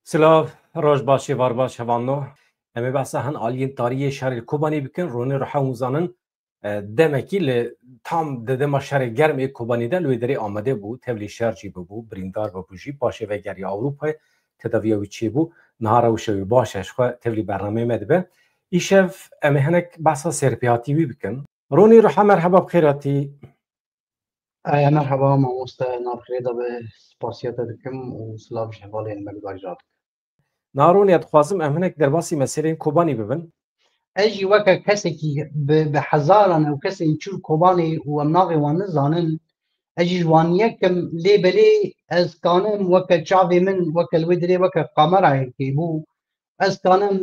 سلاف راج باشی وار باش هوانو امی بحث هن آلین تاریه شهر کوبانی بکن رونی رو حموزانن دمکی ل tam دما شهر گرم کوبانی ده لوی دری آمده بود تبلی شهر جی بو بریندار و بوجی باشه و گری اروپا تداوی و چی بو نهار و شوی باشش خو تبلی برنامه مدبه ایشف امی هنک بحث سرپیاتی وی بکن رونی رو مرحبا بخیراتی مرحبا مامۆستا ناڕخێدا بە سپاسیەتە دەکەم و سلااوش هەواڵێن بەگوزاریات نارونی اتخوازم ام هنک درباسی مسیرین کوبانی ببن ئەژی وەکە کەسێکی بە حەزاران و کەسێک چور کۆبانێ و ئەم ناڵێ وان نزانن ئەژی جوانیەکەم لێ بەلێ ئەسکانم وەکە چاوێ من وەکە لێ درێ وەکە قامەرایەکێ بوو ئەسکانم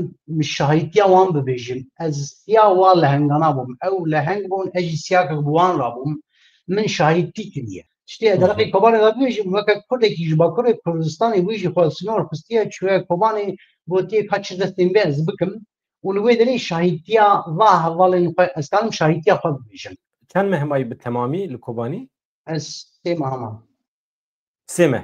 شاهیتیا وان ببێژم ئەس سیا وا لە هەنگانا بووم ئەو لە هەنگ بوون ئەژی سیاکە بوان رابووم من شاهیتی کردیە شتێ دەرەقی کۆبانێدا بێژم وەکە کوردێکیش با کوڕێ کوردستانی ویژی خۆسنۆر خستیە کوێ کۆبانێ بۆ تێ قەچ دەستێن بێز بکەم و لێ دەرێ شاهیتیا وا هەواڵێن ئەسکانم شاهیتیا خۆ ببێژم چەند مهمایی به تمامی لکوبانی ئەس تێمە هەمان سمه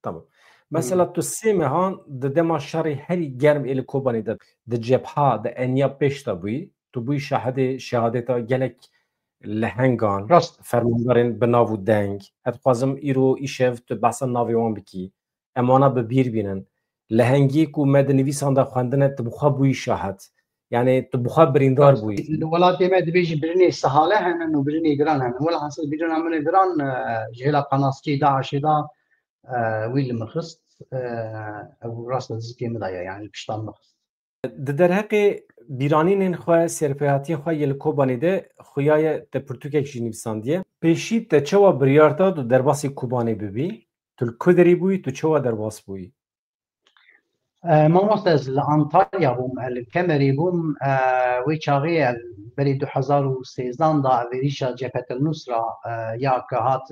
tamam. Mesela tu seme han de dema şerî herî germ êlê Kobanî de di cepha de eniya pêş de bûyî tu bûyî şehadeta gelek lehengan fermandarên bi nav û deng ez dixwazim îro îşev tu behsa navê wan bikî em wana bi bîr bînin lehengî ku me di nivîsan de xwendine tu bi xwe bûyî şahed yani tu bi xwe birîndar bûyî وڵاتی me dibêjî birînê sihale henin û birînê giran henin wela hesil bîrina min ê giran jêla qanaskî Daişê da wî li min xist ew rast zikê min daye yani piştan min xist di derheqê bîranînên xwe serpêhatiyên xwe yê li Kobanî de xuyaye te pirtûkek jî nivîsandiye pêşî te çawa biryar da tu derbasî Kobanî bibî tu li ku derî bûyî tu çawa derbas bûyî مامۆستا ez li Antalya bûm li Kemerê bûm wê çaxê berê 2013 da evêrîşa Cephetel Nusra ya ke hat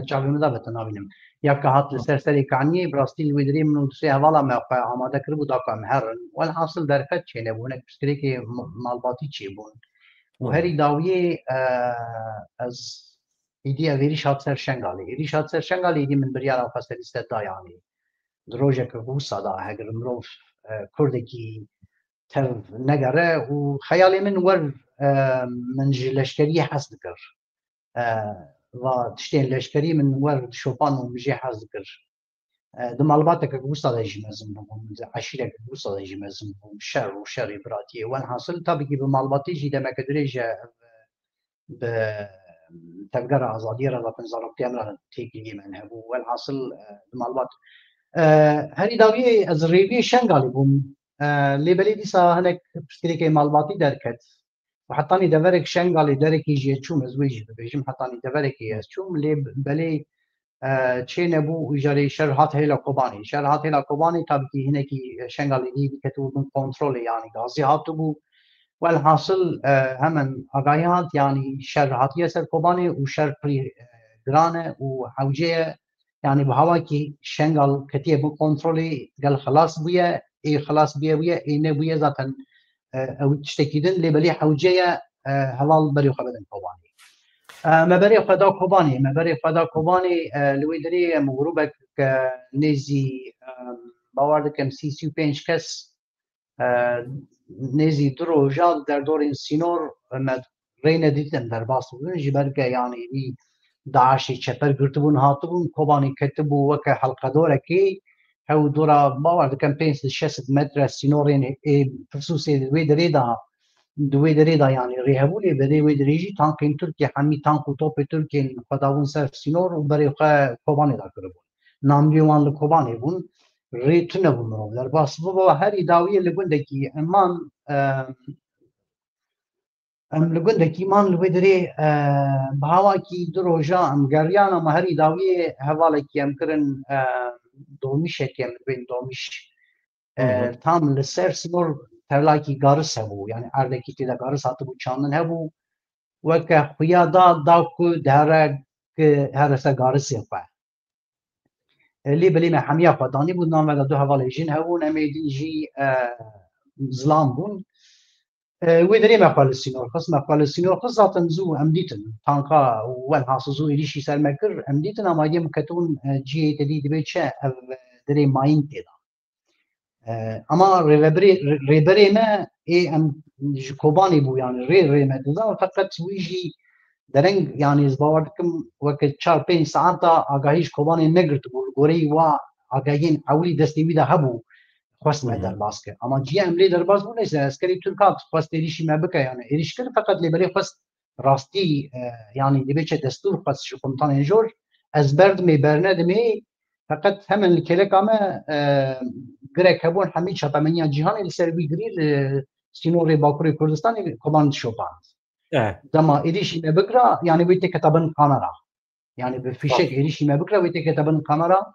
çavê min da betin nabînim ya ke hat li ser serê Kaniyê bi rastî li wê derê min û dusê hevala me xwe amade kiribû da ku em herin welhasil derfet çênebû hinek pirsgirêkê malbatî çêbûn û herî dawiyê ez êdî evêrîş hat ser Şengalê êrîş hat ser Şengalê êdî min biryara xwe serî ser da yanî درۆژێکە بووسا دا هەگر مرۆڤ کوردێکی تەv نەگەڕێ و خەیاڵێ من وەر من ji leşkeriyê hez dikir tiştên leşkerî min wer şopan û mijê hez dikir di malbateke bûsa de jî mezin bûm eşîreke bûsa de jî mezin bûm şer û şerê biratiyê welhasil tabîkî bi malbatî jî demeke dirêje bi tevgera azadiya re zaroktiya min re têkiliyê min hebû welhasil di malbat herî dawiyê ez rêviyê Şengalê bûm lêbelê dîsa hinek pirsgirêkê malbatî derket hetanî deverek Şengalê derekê jî çûm ez wê jî bibêjim hetanî deverekê ez çûm lê belê çê nebû û jarê şer hat hêla Kobanî şer hat hêla Kobanî tabîkî hinekî Şengalê dî diketibû bin kontrolê yanî gazî hatibû welhasil hemen agahî hat yanî şer hatiye ser Kobanî û şer pirî giran e û hewceye yani bi hawakî Şengal ketiye bu kontrolê gel xilas bûye ê xilas bûye bûye ê nebûye zaten ew tiştekî din lê belê hewceye heval berê xwe bidin Kobanî me berê xwe da Kobanî me berê xwe da Kobanî li wê derê em grûpek nêzî bawer dikim 35 kes nêzî du roja derdorên sînor me rê nedîtin derbas bûn ji ber ke yanî wî Daişê çeper girtibûn hatibûn Kobanî ketibû weke helqedorekê hew dora bawer dikim 5-6 metre sînorên pirsûsê di wê derê da di wê derê da yanî rê hebû lê berê wê derê jî tankên Tirkiye hemî tank û topê Tirkiyên xwe dabûn ser sînor û berê xwe Kobanê da kiribûn namiyê wan li Kobanê bûn rê tune bû mirov derbas bû herî dawiyê li gundekî eman em li gundekî man li wê derê bi hawakî du roja em geriyan ama herî dawiyê hevalekî em kirin domişekê em dibên domiş tam li ser sînor tevlakî garis hebû yani erdekî têde garis hatibû çandin hebû weke xuya da ku dihere here ser garisê xwe lê belê me hemiya xwe danî bû nam veda du hevalê jin hebûn em ê dîn jî zilam bûn wê derê me xwe li sînor xist me xwe li sînor xist zaten zû em dîtin tanka welhasil zû êrişî ser me kir em dîtin ama yê min ketibûn ciyê te dî dibe çi ev دري ماين تيدا اما ريبري ما اي ام كوباني بو يعني ري ما تدا فقط ويجي درنگ يعني زباوردكم وقت 4-5 ساعات آگاهیش کوبانی نگرت بود گوری و آگاهین اولی دستی ویدا هبو خواست ما درباز که اما جی ام لی درباز بود نیست اسکری ترکات خواست ایریشی ما بکه يعني ایریش کرد فقط لیبری خواست راستی يعني دی بچه دستور خواست شکمتان انجور از برد می برند می فقط همین الکلک اما گره کبون همین شطمنیا جهانی لسر بی گریر سینوری باکوری کردستان کوبان شوپاند دما إيريشي ما بكرة يعني بيتي كتبن كاميرا يعني بفيشك إيريشي ما بكرة بيتي كتبن كاميرا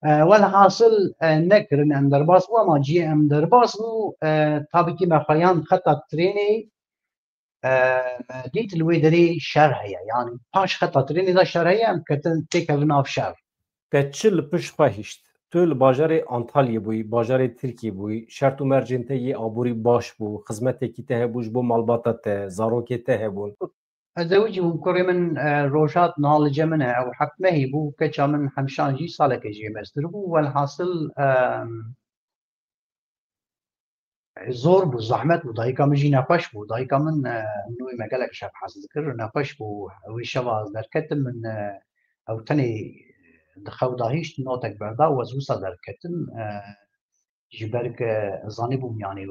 والحاصل نكر إن درباس وما جي أم درباس و طابقي ما خيان خطة تريني ديت الويدري شهر هي يعني باش خطة تريني ذا شهر هي أم كتن تكفنا في شهر پچل پش خواهیشت تو باجار انتالیا بوی باجار ترکیه بوی شرط و مرجنته ی آبوری باش بو خدمت کی ته بوش بو مالباتت زاروکی ته بون زوجي وكوري من روجات نالجه منها او حكمه هي بو كتشا من حمشان جي صالك جي مستر بو والحاصل زور بو زحمت بو دايكا مجي نقاش بو دايكا من انه مقالك شاب حاس ذكر نقاش بو وي شواز دركتم من او تاني دخو داهيش نوتك بردا وزوسا دركتم جبرك زاني بو يعني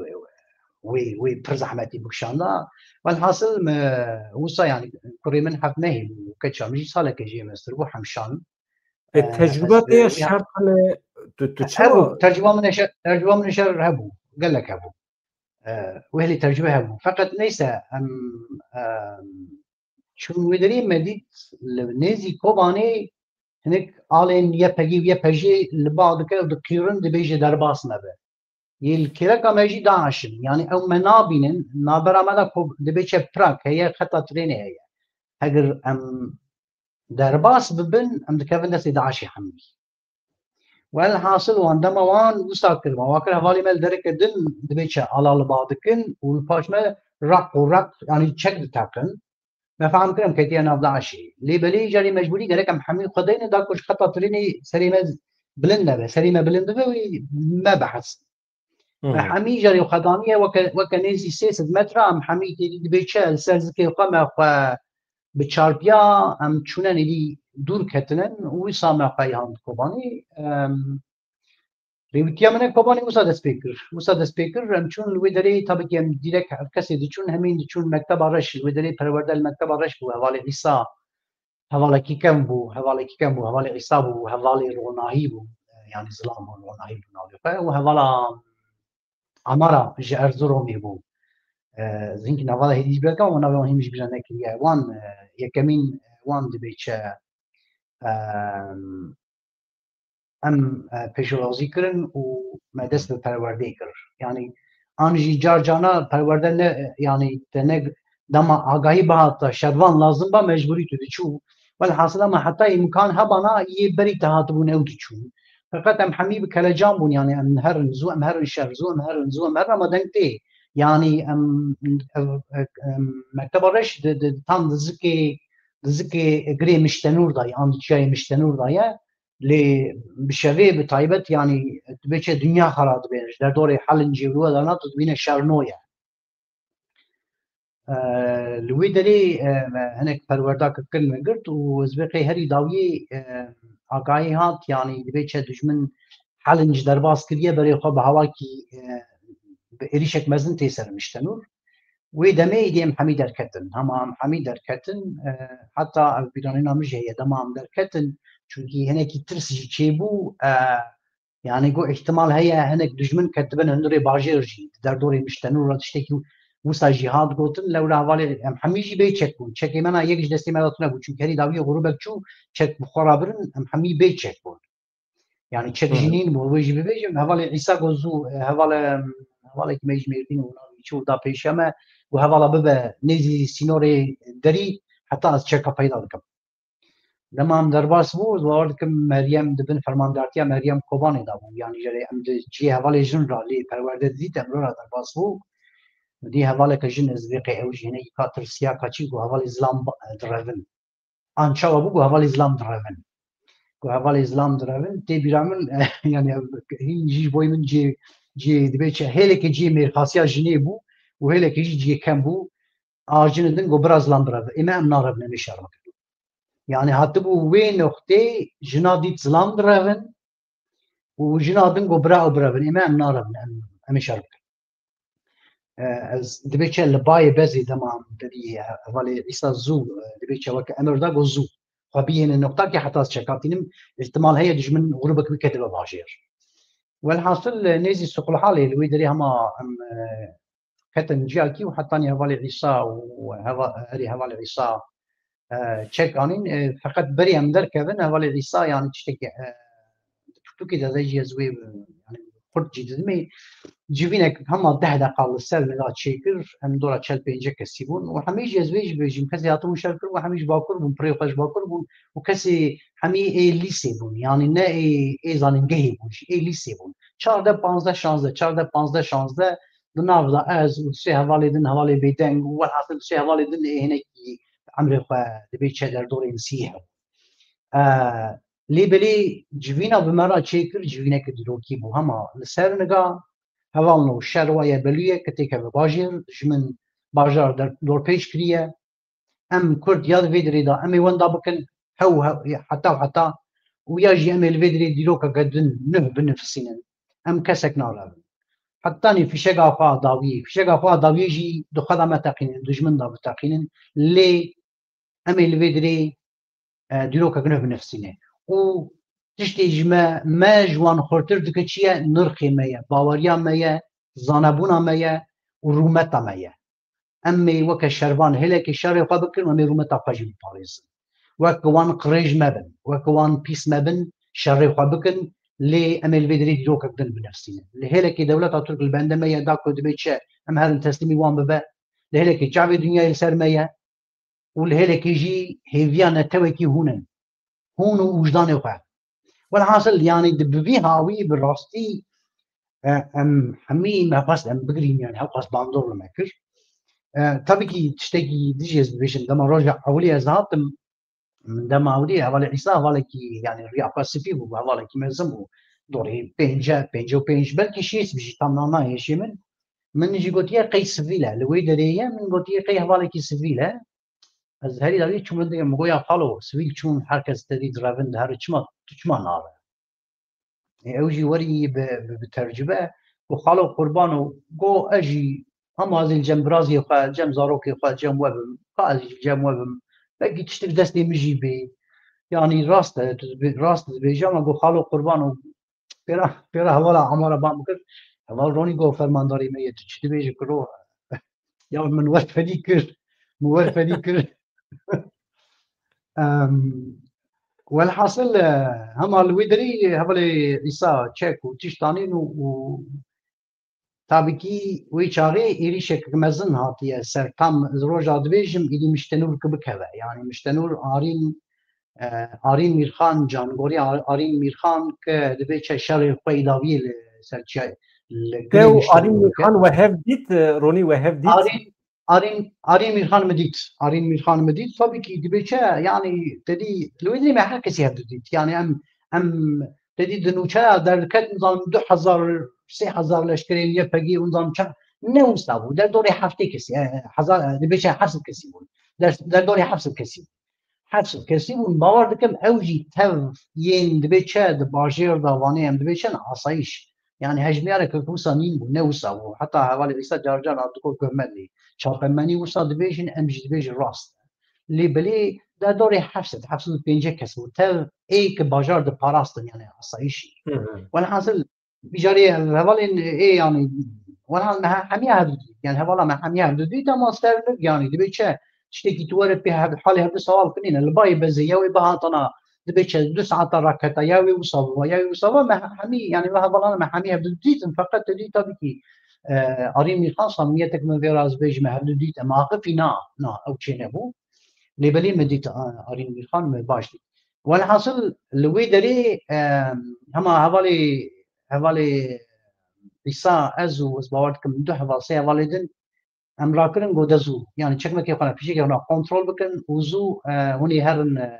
وي پر زحمتي بكشاندا والحاصل وصا يعني كوري من حكمه هي بو كتشا مجي صالك جي مستر بو حمشان التجربة دي الشرط هبو ترجمة من شر هبو قال لك هبو وهلي ترجمة هبو فقط ليس شون ودري مديت نيزي كوباني هناك آلين يبهجي ويبهجي لبعض كده دكيرن دي بيجي درباس نبه يلكيرك ماجي داعشن يعني او منابين نابرا مالا دي بيجي براك هي خطة تريني هي هجر درباس ببن ام دكافن دسي داعشي حمي والحاصل وعندما وان وساكر مواكر هوالي مال درك دن دبيتشا على بعضكن والباش ما رق يعني تشك تاكن ما فهم كلام كتير انا افضل شيء لي بلي جاري مجبوري درك محمي قدين داكوش خطه تريني سريمه بلند سريمه بلند ما بحث محمي جاري وخدانيه وكنيزي 6 متر محمي دبيتشا السلزكي وقام بتشاربيا ام چونن دي دور كتنن ويسامع قيام كوباني ريوتيا من كوباني وساد سبيكر ام چون الويدري طبعا ام ديرك كسي دي چون همين دي چون مكتب رش الويدري پرورده المكتب رش بو حواله عيسى حواله كيكم بو حواله عيسى بو حواله روناهي بو يعني ظلام روناهي بو وحواله عمارة جارزرومي بو زين كنا والله هدي بلكا وانا وهم مش بجانا كليا وان يكمين وان دبيتش ام بيجولوزي كرن وما دست بالپروردي كر يعني انجي جارجانا پرورده يعني تنق دما آگاهی بهات شدوان لازم با مجبوری تو دچو والحاصل ما حتى امكان هبنا يبري تهاتبون او دچو فقط ام حمي بكلجان بون يعني ام هر نزو ام هر شهر نزو ام هر ما دنتي يعني مكتب الرش تام دزكي قري مشتنور داي عند شيء مشتنور داي اللي بشغي بطيبت يعني تبيش الدنيا خراب بينش در دور حل نجيبوا لنا تدوين الشرنوية لوي دلي هناك پروردك كلمة قلت وزبقي هري داوي آقاي هات يعني تبيش دجمن حل نج درباس كريه بري خب هواكي بإريشك مزن تيسر مشتنور ودمي ديم حميد الكتن هم حميد الكتن حتى بدوننا مش هي دمام دركتن چونكي هناك ترسي تشيبو يعني جو احتمال هي هناك دجمن كتبن هنوري باجيرجي در دوري مشتنور تشتكي وسا جهاد قوتن لو حوالي حميجي بي تشكون تشكي منا يكش دستي ما تنبو چون كري داوي غروبك شو تشك بخرابرن حمي بي تشكون يعني تشك جنين بو ويجي بيجي حوالي عيسى غزو حوالي كما يجي ميرتين شو دا بيشما وهذا ببا نيزي سينوري دري حتى از تشكا پیدا دكم لما ام درباس بو واردكم مريم دبن فرماندارتيا مريم كوباني دا بو يعني جري ام جي حوالي جن را لي پرورده ديت ام را درباس بو دي حوالي كجن ازبيقي او جيني كاتر سيا كاچي بو حوالي زلام درفن ان چاوا بو حوالي زلام درفن هوالي إسلام درابن تبيرامن يعني هي جي بوي من جي دبيتش هيلك جي ميرخاسيا جنيبو وهيلك جي كامبو آجن دن قبرا إسلام درابن إمام نارب نمشار يعني هاتبو وين نقطة جنادي إسلام درابن وجنادن قبرا أبرابن إمام نارب نمشار از دبیچه لبای بزی دمان دبی ولی ایسا زو دبیچه وک امر دا زو خبیه النقطه که حتی از شکاتینم احتمال هي دجمن غروب كوي كتب باجير والحاصل نيزي سوق الحالي اللي يدري هما كتن جالكي وحطاني هوالي عيسى وهوالي هوالي عيسى تشيك انين فقط بري ام دركبن هوالي عيسى يعني تشتكي تو كده زي زوي يعني قرد جدمي جيبينك هم 10 دقائق السر لا تشيكر ام دورا تشال بينجا كسيبون وحميج زويج بيجي كسي يعطون شركر وحميج باكر بون بريقاش باكر بون وكسي حمي اي ليسيبون يعني نا اي زانين جهيبون اي ليسيبون 14 15 15 14 15 15 بنافضا از وسي هوالي دن هوالي بيدنج والحاصل سي هوالي دن هنا عمري خا دبي تشدر دور نسيها لي بلي جوينا بمرا تشيكر جوينا كدروكي بو هما السر نگا هوالنو شروایه بلیه که که باجر جمن باجر در دور پیش کریه ام کرد یاد ویدری دا امی وندا بکن هو حتی ويا جي ام الفيدري ديروكا قدن نه بنفسين ام كسك نارا حتى في شقا فا داوي في شقا فا داوي جي دو خدمه تقين دجمن دا بتقين لي ام الفيدري ديروكا نه بنفسين و تشتي جما ما جوان خورتر دكتشيا نرخي ميا باوريا ميا زانبونا ميا ورومتا ميا امي وك الشربان هلك الشر يقابك ومي رومتا قاجي باريس وكوان قريج مبن وكوان بيس مبن شر يقابك لي ام الفيدري دوك بدن بنفسنا لهلك دوله ترك البند ميا داكو دبيتش ام هذا تسليمي وان بابا لهلك شعب الدنيا يسر ميا ولهلك يجي هيفيانا توكي هون وجدان وقع والحاصل يعني دبي هاوي بالراستي ام حمي ما قصد ام بقرين يعني هاو قصد باندور لما كر طبعا كي تشتكي ديجيز بيشن دما رجع اولي ازهات من دما اولي حوالي عيسى حوالي كي يعني ريا باسيفي وحوالي كي مزمو دوري بينجا بلكي شيس بيجي تماما يشي من يجي قوتيه قي سفيله لوي دريه من قوتيه قي حوالي كي سفيله از هری داری چون دیگه مگویا خالو سویل چون هرکس تدی درافن هر چما ناره اوجی وری به ترجمه و خالو قربانو گو اجی هم از الجمبرازي خا جم زاروكي خا جم وبم قاعد جم وبم بقي تشتري دستي مجي بي يعني راست بيجام گو خالو قربانو بيرا ولا عمره بام كر هوا روني گو فرمانداري ميت تشتري بيجي كرو يا من ور فديكر والحاصل هم الويدري هبلي عيسى تشيك وتشتانين و تابكي ويشاري إيري شك مزن هاتية سر تام روجا دبيجم إلي مشتنور كبكها يعني مشتنور آرين ميرخان جانغوري آرين ميرخان كدبيتش شر قيداوي سرچاي تو آرين ميرخان وهف ديت روني وهف ديت آرين ميرخان مديت طبعا كي دبيتشا يعني تدي الويدري ما حكس يهدديت يعني ام تدي دنوشا در كد نظام 2000 لشكرين يفقي ونظام شا نوستاو در دوري حفتي كسي حزار دبيتشا حفص كسي در دوري حفص كسي باور دكم اوجي تف ين دبيتشا دباجير داواني ام دبيتشا عصايش يعني هجميارك كوسانين ونوسا وحتى حوالي عيسى جارجان عبدكو كمالي شاقماني وسا دبيجن امجي دبيجن راست اللي بلي دا دوري حفص بينجا كسو تل ايك باجار دو باراستن يعني عصايشي والحاصل بيجاري هوالين ايه يعني والحال ما حميها هدودي يعني هوالا ما حميها هدودي دا ماستر يعني دبيتشا تشتكي تورد بها حالي هذا سؤال كنين الباي بزياوي بهاتنا دبيتش 2 ركعة ياوي وصوا ما حمي يعني ما هذا ما حميها بديت فقط تدي تبكي أريمي خاصة ميتك من فيراز بيج ما بديت ما قفي نا أو شيء نبو لبلي مديت أريمي خان من باشتي والحاصل اللي دري هما حوالي بيسا أزو وزباورتكم دو حوالي والدين ام راكرن گودزو يعني چکمه که خونه پیشی که اونا کنترل بکن وزو هونی هرن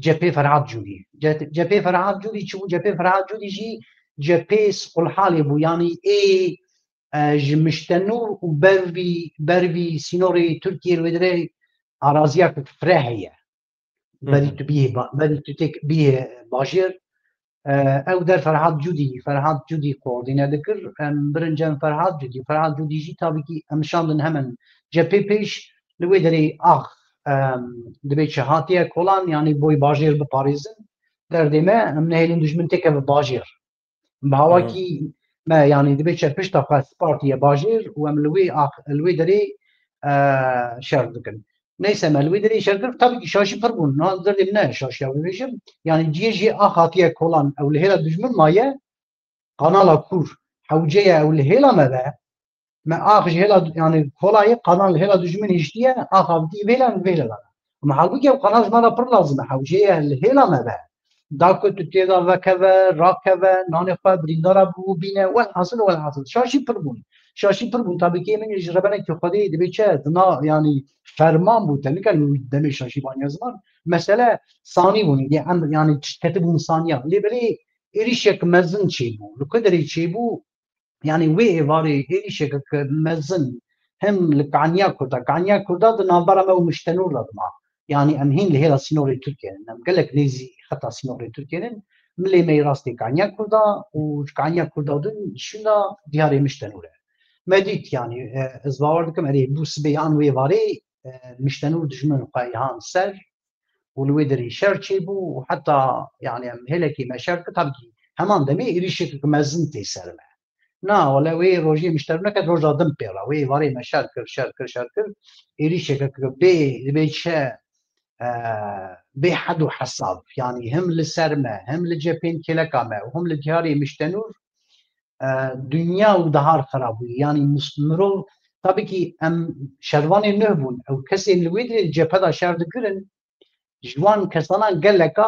جبهه فرهاد جودي جبهه فرهاد جودي شو جبهه فرهاد جودي جي جبهه سقل حالي بو يعني اي جمشتنور وبرفي سينوري تركيا الودري اراضيك فراهيه بدي تيك بيه باجر او در فرهاد جودي قوردينا ذكر برنجان فرهاد جودي جي تابكي امشاندن همن جبهه بيش الودري دبي شهاتيه كولان يعني بوي باجر بباريزن دردما من هيلين دجمن تك باجر بهواكي ما يعني دبي شبش تاع سبارتيه باجر واملوي الوي دري شردكن نيسا الوي دري شردك طبعا شاشي فربون نظر لنا شاشي او ريجم يعني جي اخاتيه كولان او الهيلا دجمن مايه قناه كور حوجيه او الهيلا ما ما آخر هلا يعني كولاي قناه هلا دجمن هشتيه آخر دي فيلا ما حالك يا قناه ما پر لازم حوجيه هلا ما بقى داكو تتيدا وكذا راكذا نانفا بريندارا بو بينا والحاصل شاشي بربون طبعا كي من يجربنا كي خدي دبي دنا يعني فرمان بو تنكل دمي شاشي بان زمان مساله ثاني بوني يعني كتبون ثانيه اللي بلي إريشك مزن شيبو لو قدر يشيبو يعني وي واري إيشك مزن هم لقانيا كردا دنابرا ما ومشتنور لدما يعني أمهين لهلا سينوري تركيا نم قالك نيزي خطا سينوري تركيا ملي ما يراستي قانيا كردا وقانيا كردا دن شنا دياري مشتنوره مديت يعني ازباوردكم اري بوس بيان وي واري مشتنور دجمن قايهان سر والويدري شرچيبو وحتى يعني هلكي ما شركه تبكي همان دمي إيشك مزن تيسرمه نا ولا وي روجي مشترك روجا دم بيرا وي واري ما شاركر إيريشك بيشا بي حد حساب يعني هم للسرمة هم لجبين كلاكامة وهم لجهاري مشتنور دنيا ودهار خرابوي يعني مستمرو طبعا ام شرواني نهبون او كسي الويد الجبهة شارد كرن جوان كسانا قال لك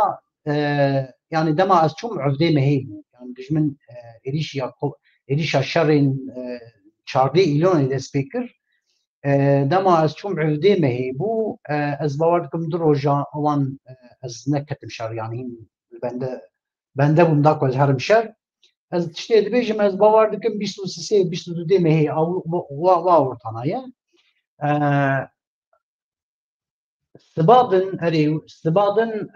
يعني دما اسشوم عفدي مهيب يعني دجمن إيريشا شرين شاردي إيلون إذا سبيكر دما از چوم عودي مهيبو از باوردكم دروجا وان از نكتم شر يعني بنده بنداكو از هرم شر از تشتي دبيجم از باوردكم 23 مهي او واورتانايا استبادن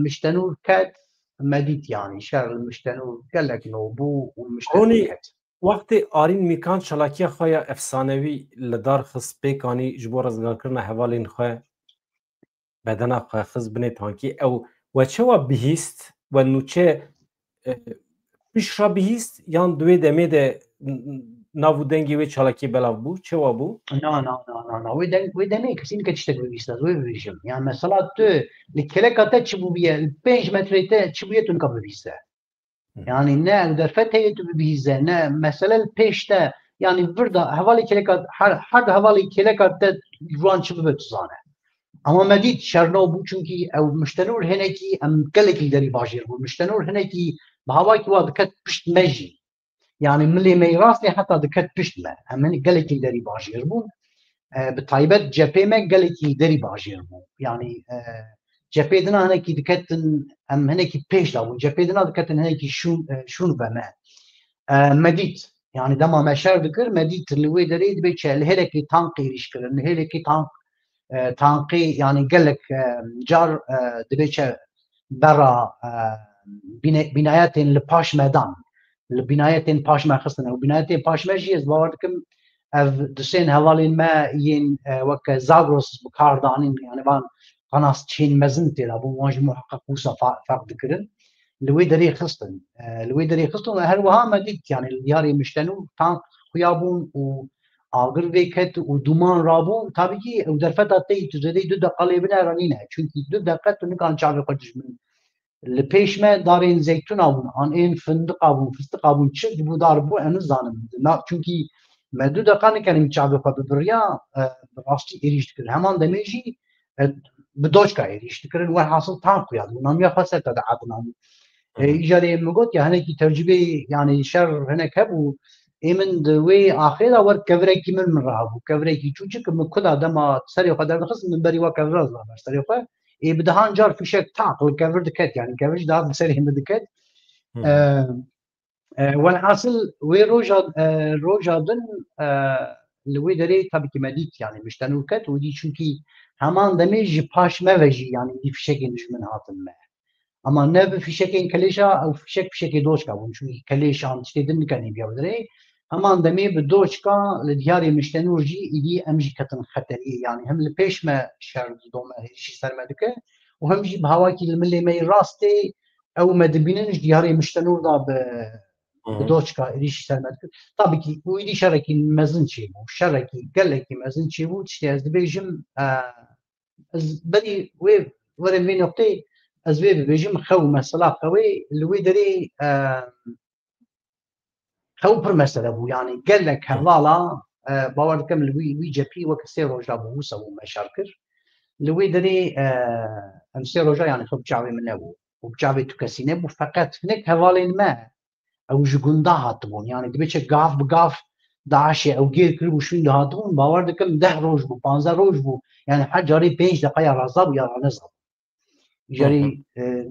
مشتنور كات مديت يعني شر المشتنور قال لك نوبو والمشتنور كات وقتی آرین میکان چلاکی خواه افسانوی لدار خص پیکانی جبور از گرکرنا حوالین خواه بدن خواه خص بنی تانکی او و چه و بهیست و نوچه پیش را بهیست یان دوی دمه ده ناو دنگی و چلاکی بلاو بو چه و بو؟ نه وی دمه کسین که چشتک ببیست از وی ببیشم یعنی مثلا تو لکلکاته چی بو بیه 5 متره ته چی بویه تون که ببیسته يعني نا درفت هي تبيزه نا مثلا البيشتا يعني بردا حوالي كليكات حد حوالي كليكات جوان شبه بتزانه اما مديد شرنوبو چونكي او مشتنور هناكي ام كلك دري باجير بو مشتنور هناكي بهواكي وا دكت بشت مجي يعني ملي ميراسي حتى دكت بشت ما ام كلك دري باجير بو بطيبت جبهه ما كلك دري باجير بو يعني جبهتنا هناكي دكتن ام هناكي بيش داون جبهتنا دكتن هناكي شون بما مديت يعني دما مشار ذكر مديت اللي وي دريد بيتش الهلكي تانقي ريشكل الهلكي تانقي يعني قال لك جار دبيتش برا بنايات لباش ميدان البنايات باش ما خصنا وبنايات باش ماجي زباردكم دسين هوالين ما ين وك زاغروس بكاردانين يعني بان قناص تشين مزنتي لابو واج محقق وصا فرق ذكرن لوي دري خصتن هل وها مديك يعني الياري مشتنو تان خيابون و اگر ويكت ودومان رابون طبيعي ودرفتا تي تزدي دو دقه بنا رانينا چونكي دو دقه نكان چاوي قدش من البيش ما دارين زيتون ابون ان ان فندق ابون فستق ابون چه بو دار بو ان زانم چونكي ما دو دقه نكان چاوي قد بريا راستي اريشت كل همان دميجي بدوشكا اريشت كل و حاصل تانق ياد ونام يا فسد عدنان ايجاري مقوت يا هناك ترجبه يعني شر هناك هبو من دوي اخيرا ور كفريكي من رابو كفريكي چوچك من كل ادم سري قدر خص من بري وكفراز لا سري بدهان جار فشك تعقل كفر دكت يعني كفرش ده بسري هم دكت والحاصل وي روجادن لوي دري طبعا كما ديت يعني مش تنوكت ودي شوكي همان دمج باش ما وجي يعني دي فشك مش من هاتم ما اما نب فشك كليشا او فشك دوشكا ونشو كليشا عم تشتدن كان بيودري همان دمي بدوشكا لدياري مشتنورجي إدي أمجي كتن خطري يعني هم لبيش ما شارد دوما هيشي سرمدك وهم جي بهواكي الملي ما راستي أو ما دبيننش دياري مشتنور دا بدوشكا إديش سرمدك طبعا وإدي شاركي مزن شيبو شاركي قالكي مزن شيبو تشتي از دبيجم بدي ورن في نقطي از بيجم خو مسألة خوي لوي دري خو پر مسألة بو يعني قال لك هلالا باور كم لوي جابي وكسير رجع بو سو مشاركر لوي دري امسير رجع يعني خو بجعبي من ابو وبجعبي تكسينه بو فقط هناك هوالين ما او جوجوندا هاتبون يعني دبيش قاف بقاف داعش او غير كربو شوين هاتبون باور كم 10 روج بو 15 روج بو يعني حجري 5 دقائق رزاب يا نزل جري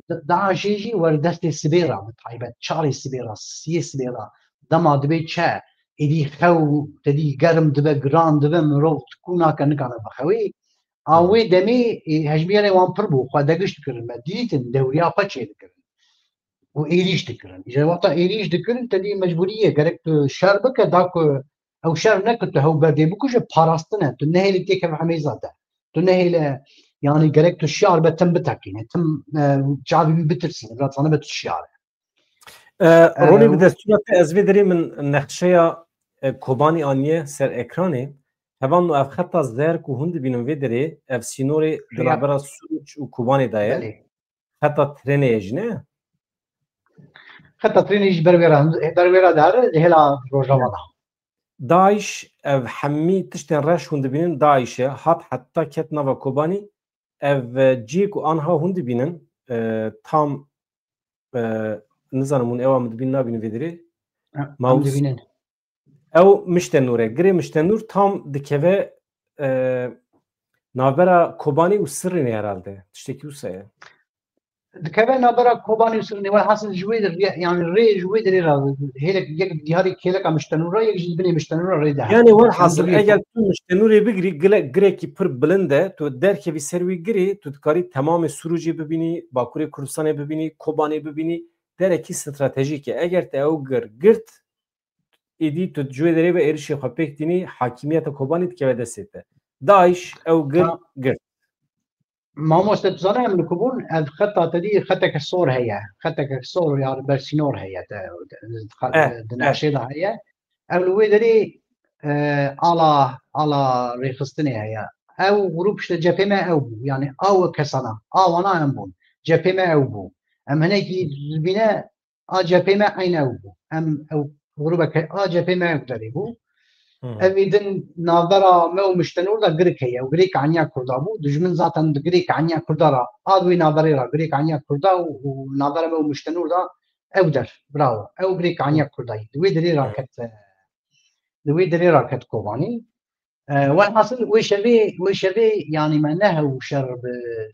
داعش يجي وردست السبيرة متعيبة شاري السبيرة سي السبيرة دما دبي تشا إدي خو تدي قرم دبا جران دبا مروت كونا كأنك أنا بخوي أوي دمي هجميري وان بربو خدقش تكرن مديتن دوريا قتشي تكرن وإيريش تكرن إذا وقت إيريش تكرن تدي مجبورية قرقت شربك داك أو شرب نكت هو بدي بكوش باراستنا تنهي اللي تيكم حميزاته تنهي يعني قرقت الشعر بتم بتاكين تم شعبي بترسين بلا صنبت الشعر رونی به دستور از ویدری من نقشه کوبانی آنیه سر اکرانه همان نو افخطا زر کو هند بینم ویدری اف سینوری دلابرا سوچ و کوبانی دایه خطا ترینه یجنه خطا ترینه یج برویرا داره هلا روجاوانا داعش اف حمی تشتن رش هند بینن داعشه هات حتی کت نوا کوبانی اف جیک و آنها هند بینن tam نزانمون اوا مدبین نبین ویدری موس او مشتنوره گری مشتنور tam dikeve nabera Kobani و sırrı ne herhalde tişteki usaya dikeve nabera Kobani و sırrı ne var hasıl jüveder yani re jüveder herhalde hele yek dihari keleka müştenura yek jibine müştenura re daha yani var hasıl eğer tu müştenure bigri greki pır bilinde tu derke bir servi giri tu kari tamamı Suruci bibini Bakure Kurdistan bibini Kobani bibini dereki stratejik eğer te o girt İdi tüccarları ve erişi hapektiğini hakimiyete kobanit kevedesete. Daesh ev gır. ما استبزانه من كبون الخطة تدي خطة كسور هي خطة كسور يعني برسينور هي دناشيدة هي أولوية دري على ريفستني هي أو غروب شت جبهة أو بو يعني أو كسنة أو أنا أمبون جبهة أو بو أم هناك البناء جبهة أين أو بو أم أو غروبك جبهة ما يقدر بو أبداً نظرة ما مشتنور ده غريك هي وغريك عنيا كردا بو دجمن ذاتن غريك عنيا كردا را أدوي نظرة را غريك عنيا كردا ونظرة ما مشتنور ده أقدر براو أو غريك عنيا كردا دوي دري راكت كوباني والحاصل وشبي يعني معناها وشر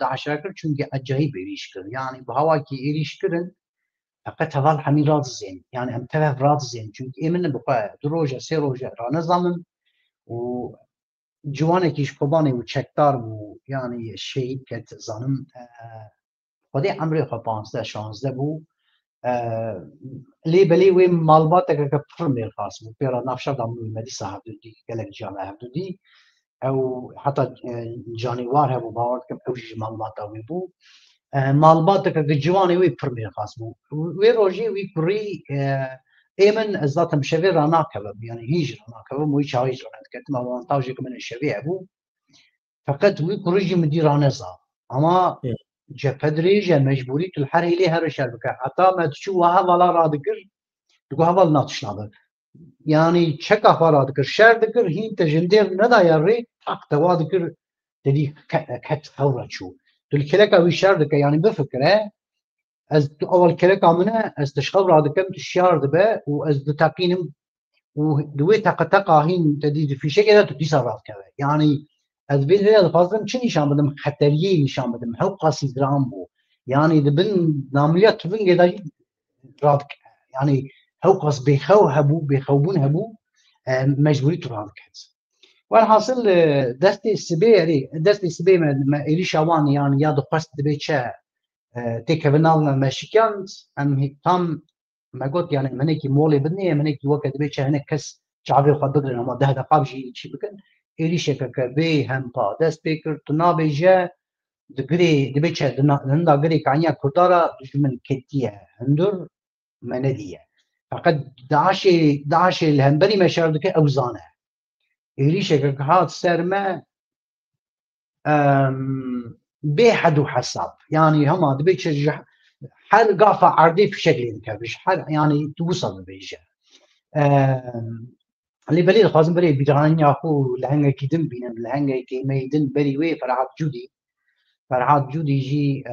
داعش راكر çünkü acayip erişkir yani bu havaki erişkirin فقط هذا الحمي راض زين يعني هم تبع راض زين çünkü emin بقى دروجة سيروجة رانا زمن وجوانك يش كوباني وشكتار يعني الشيء كت زانم قدي عمري خبانسة شانزة بو لي بلي وين مالباتك كفرمي الخاص بو بيرا نافشة دامو المدي صاحب دودي قالك جامعة دودي أو حتى جاني وارها بو باورد كم أوجي مالباتا ويبو مالباتك الجواني وي برمي خاص بو وي روجي وي كوري ايمن ذات مشوي رانا كبب يعني هيج رانا كبب وي شايج رانا كتم وانتاجي من الشبيع بو فقط وي كوريجي مدير رانزا اما جفدريجه مجبوري الحري لي هر شربك حتى ما تشو هذا رادكر تقول هذا ناتشنابر يعني تشكا فرادكر شردكر هين تجندير ندا يري حق توادكر تدي كت ثوره شو الكلكة ويشاردك يعني بفكرة از أول كلكة منها از تشخبر هذا كم تشارد به وأز تقينم ودوي تقطع هين تدي في شيء كذا تدي صارت كذا يعني از بین هذا فازم چی نشان بدم خطریه نشان بدم هاو قاسی درام بو يعني دبن نامليات تبن قداي رادك يعني هاو قاس بيخوبون هبو مجبوري ترادك والحاصل دستي السبيعي دستي السبيعي ما إلي شوان يعني يا دقست دبيتشا تكفنالنا ماشيكانت ام تام ما قلت يعني منيكي مولي بدني منيكي وقت دبيتشا هنا كس شعبي خد بدرنا ما ده دقاب جي شي بكن إلي شكك بي هم با دست بيكر تنابي جا دقري دبيتشا هندا قري كعنيا كردارا دجمن كتيا هندر مندية فقد دعاشي الهنبري ما شاردك أوزانه إلي شكك هات سرما بحد وحساب يعني هما دبيتش حال قافة عرضي في شكل كبش حال يعني توصل بيجا اللي بلي خازم بري بيدران ياخو لهنگا كيدن بينم لهنگا كي ميدن بري وي فرحات جودي جي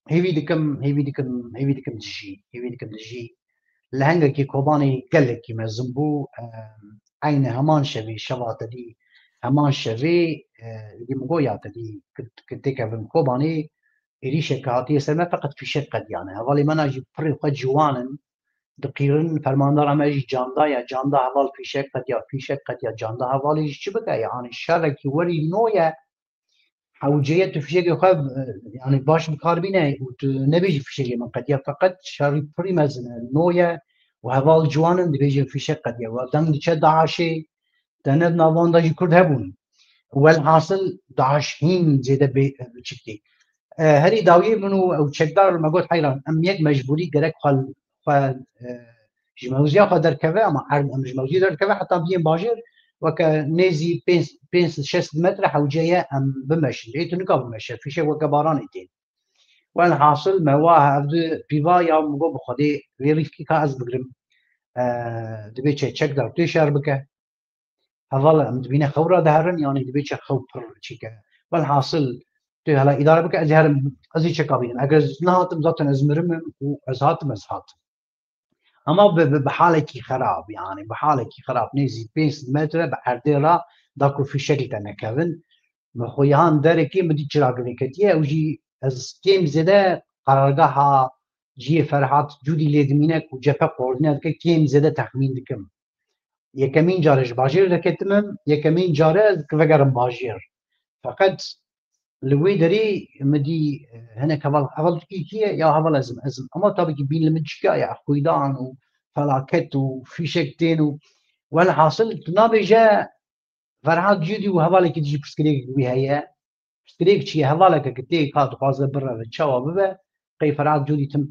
هيوي دكم تجي لهنگا كي كوباني قالك كي مزنبو عين همان شبي شبات دي همان شبي اللي مقويات دي كنت كابن كوباني إريشة كاتية سلمة فقط في شقة يعني هذا ما نجي بري قد جوانن دقيرن فرماندار ما يجي جاندا هذا في شقة يا جاندا هذا يجي شبكة يعني الشارك ولي نويا حوجية في شيء خاب يعني باش بكاربينه ونبيجي في شيء من قد فقط شاري بري مزن نويا وهذا الجوانن بيجي في شقة يا ودم تشد عاشي تنب نافون داجي كرد هبون والحاصل داعش هين زيادة بشكتي هري داوية منو أو تشدار ما قلت حيران أم يك مجبوري قرق خال جموزيا قدر كذا أما عرض أم جموزيا قدر كذا حتى بين باجر وكنيزي بينس 6 متر حوجية أم بمشي لقيت نقاب بمشي في شيء وكباران إتين والحاصل ما واه أبدو بيفايا مقو بخدي ريفكي كاز بقرم دبيتش تشدار تشار بك هذا أم دبينا خورة دهرن يعني دبيتش خور شيكا والحاصل هلا إدارة بك أزهر أزي شكابين أجز نهاتم ذاتن أزمرم وأزهاتم أزهات أما بحالة خراب يعني بحالة خراب نيزي بيس متر بعرديرا داكو في شكل تنكفن مخويان داركي مدي تشراغني كتيا وجي از كيم زده قرارگاها جي فرحات جودي ليدمينك وجفا قوردنك كيم زده تخمين دكم يكمين جارج باجير دكتمم يكمين جارج كفقرم باجير فقط لوي دري مدي هنا كفال أول كيكية يا هذا لازم أما طبعا بين المجكا يا خويدان وفلاكت وفي شكتين والحاصل تنابي جاء فرحات جودي وهذا تجي بسكريك وهي بسكريك شيء هذا كتير كات قاصد برا بتشوا ببا قي فرحات جودي تم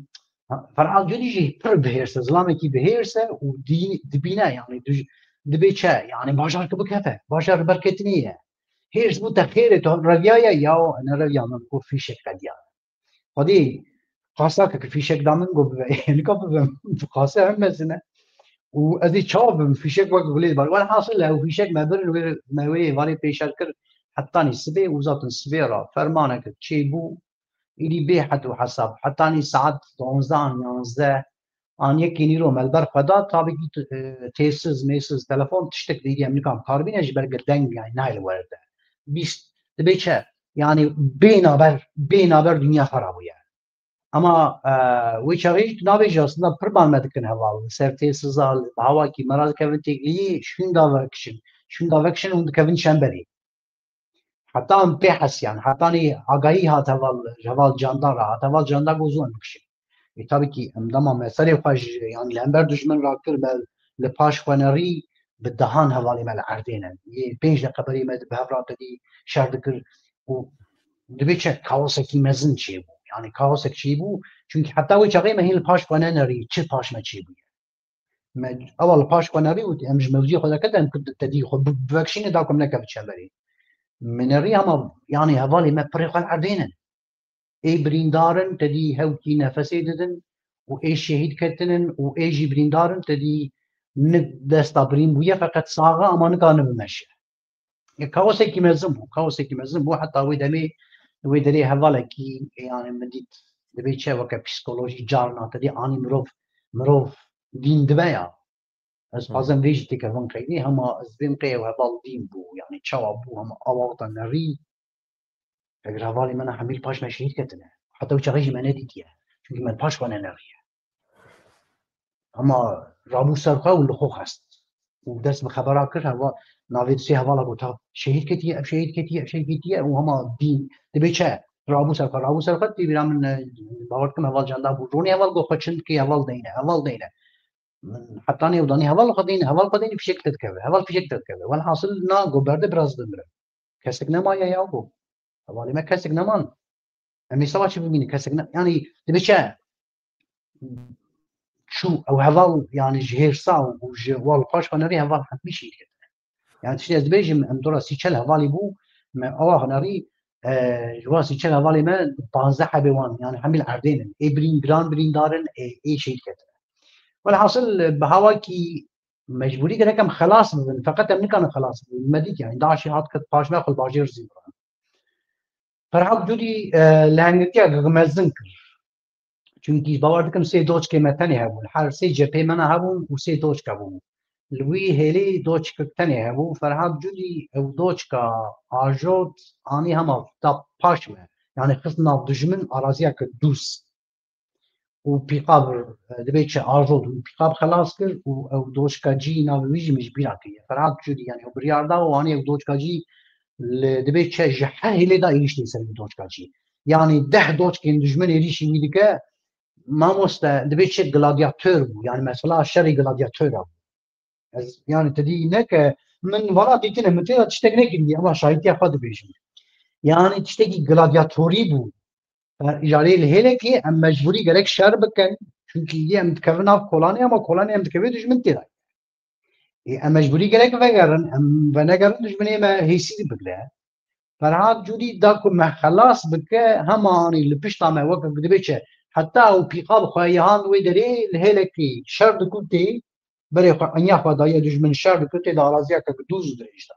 فرحات جودي جي بر بهيرسه زلامي كي بهيرسه ودي دبينا يعني دبيتشا يعني باشر كبكفه باشر بركتنيه هيرس بو تخير تو رجايا ياو انا رجايا من كو في شك قديا خدي قاساك في شك دامن جو يعني كوب قاسا هم مثلا وادي تشوب في شك وقت قليل بال وانا حاصل له في شك ما بر ما وي فالي بيشاركر حطاني سبي وزات السبيرة فرمانك تشيبو إلي بي حد وحساب حطاني ساعات 12 an yekî nîro melber xweda tabî têsiz mêsiz telefon tiştek dîriye min nikam karbîne ji ber deng yani nayê werde bîst dibe çi yani bênaber dünya xerab bûye ama wê çavê tu nabêjî aslında pir ban me dikin heval ser têsiza hawakî me ra dikevin têkiliyê şûnda vekişin û dikevin şemberê heta em pê hesiyan hetanî agahî hat heval candar hat heval candar gozûn bikişin tabii ki emdama meselê xwe yani li hember dijmin rakir me li paş xwenerî bi dehan hevalê me li erdêne yê 5 deqeberî me bi hev ratedî şer dikir û dibê çi kaosekî mezin çêbû yani kaosek çêbû çünkü heta wê çaxê me hîn li paş xwe nenerî çi paş me çêbûye me ewa li paş xwenerî û em ji mevzûyê xwe deket em tedî xwe bivekşîne da ku em neke bi çemberê minerî ama yani hevalê me pirê xwe li erdênin ê birîndarin tedî hewkî nefesê didin û ê şehîd ketinin û ê jî birîndarin tedî desta birîn bûye feqet saxa ama nikane bimeşe kaosekî mezin bû heta wê demê wê derê hevalekî yani min dît dibê çi weke psikolojî carna tedî anî mirov dîn dibe ya از بازم ویژی که من خیلی همه از بین قیه و بالدیم بو یعنی چوا بو همه آواتا نری اگر حوالی من حمیل پاش مشهید کتنه حتی و چغیجی من ندیدیه چونکه من پاش کنه نریه اما رابو سرخواه و لخوخ هست و دست بخبرها کرد هوا ناوید سی حوالا گوتا شهید کتیه شهید کتیه و همه دین دبی چه رابو سرخواه تی بیرام من باورد کم حوال جانده بو رونی حوال گو خوچند که حوال دینه حتى أنا وداني هوال قديني بشكل تذكره هوال بشكل تذكره والحاصل نا جو برد براز دمره كسك نما يا يابو هوالي ما كسك نمان أمي سوا شو بميني كسك يعني تبيشة شو أو هوال يعني جهير صاو وجوال قاش خنري هوال حتمي شيء يعني تشتي أزبيج أم درا سيشل هوالي بو ما أوه خنري جوا سيشل هوالي ما بانزه حبيوان يعني حمل عردين إبرين جران برين دارن إيه شيء كده والحاصل بهواكي مجبوري كده كم خلاص من فقط من كان خلاص مديت يعني داعش هات كت باش ما خل باجير زيبران فرحق جودي لهنگتي غمزن كر چونكي باور دكم سي دوچ كي متني هبون هر سي جبهه منا هبون و سي دوچ كبون لوي هلي دوچ كتني هبون فرحق جودي او دوچ كا اجود اني هم تا باش يعني خصنا دجمن ارازيا كدوس و پیقاب دبیت چه آرزود و پیقاب خلاص کرد و او دوشکاجی ناویجی مش بیراکیه فرات جودی یعنی او بریاردا و آنی او دوشکاجی دبیت چه جحه هلی دا ایشتی سر دوشکاجی یعنی 10 دوشکین دجمن ریشی میدیکه ما مست دبیت چه گلادیاتور بو یعنی مثلا شری گلادیاتور بو yani تدی نک من ورا دیتنه متى تشتاق نکردی اما شاهدی خود بیشم yani تشتاقی گلادیاتوری بو اجاره الهله کی ام مجبوری گرک شر بکن çünkü یه ام تکرن اف کولانی اما کولانی ام تکوی دشمن تیرای ام مجبوری گرک وگرن ام و نگرن دشمنی ما هیسی بگله فرهاد جودی دا کو ما خلاص بکه همانی لپشتا ما وقت بدبچه حتی او پیقاب خوایهان و دری الهله کی شر دکوتی بری خو انیا خدای دشمن شر دکوتی دا رازیا که دوز درشتا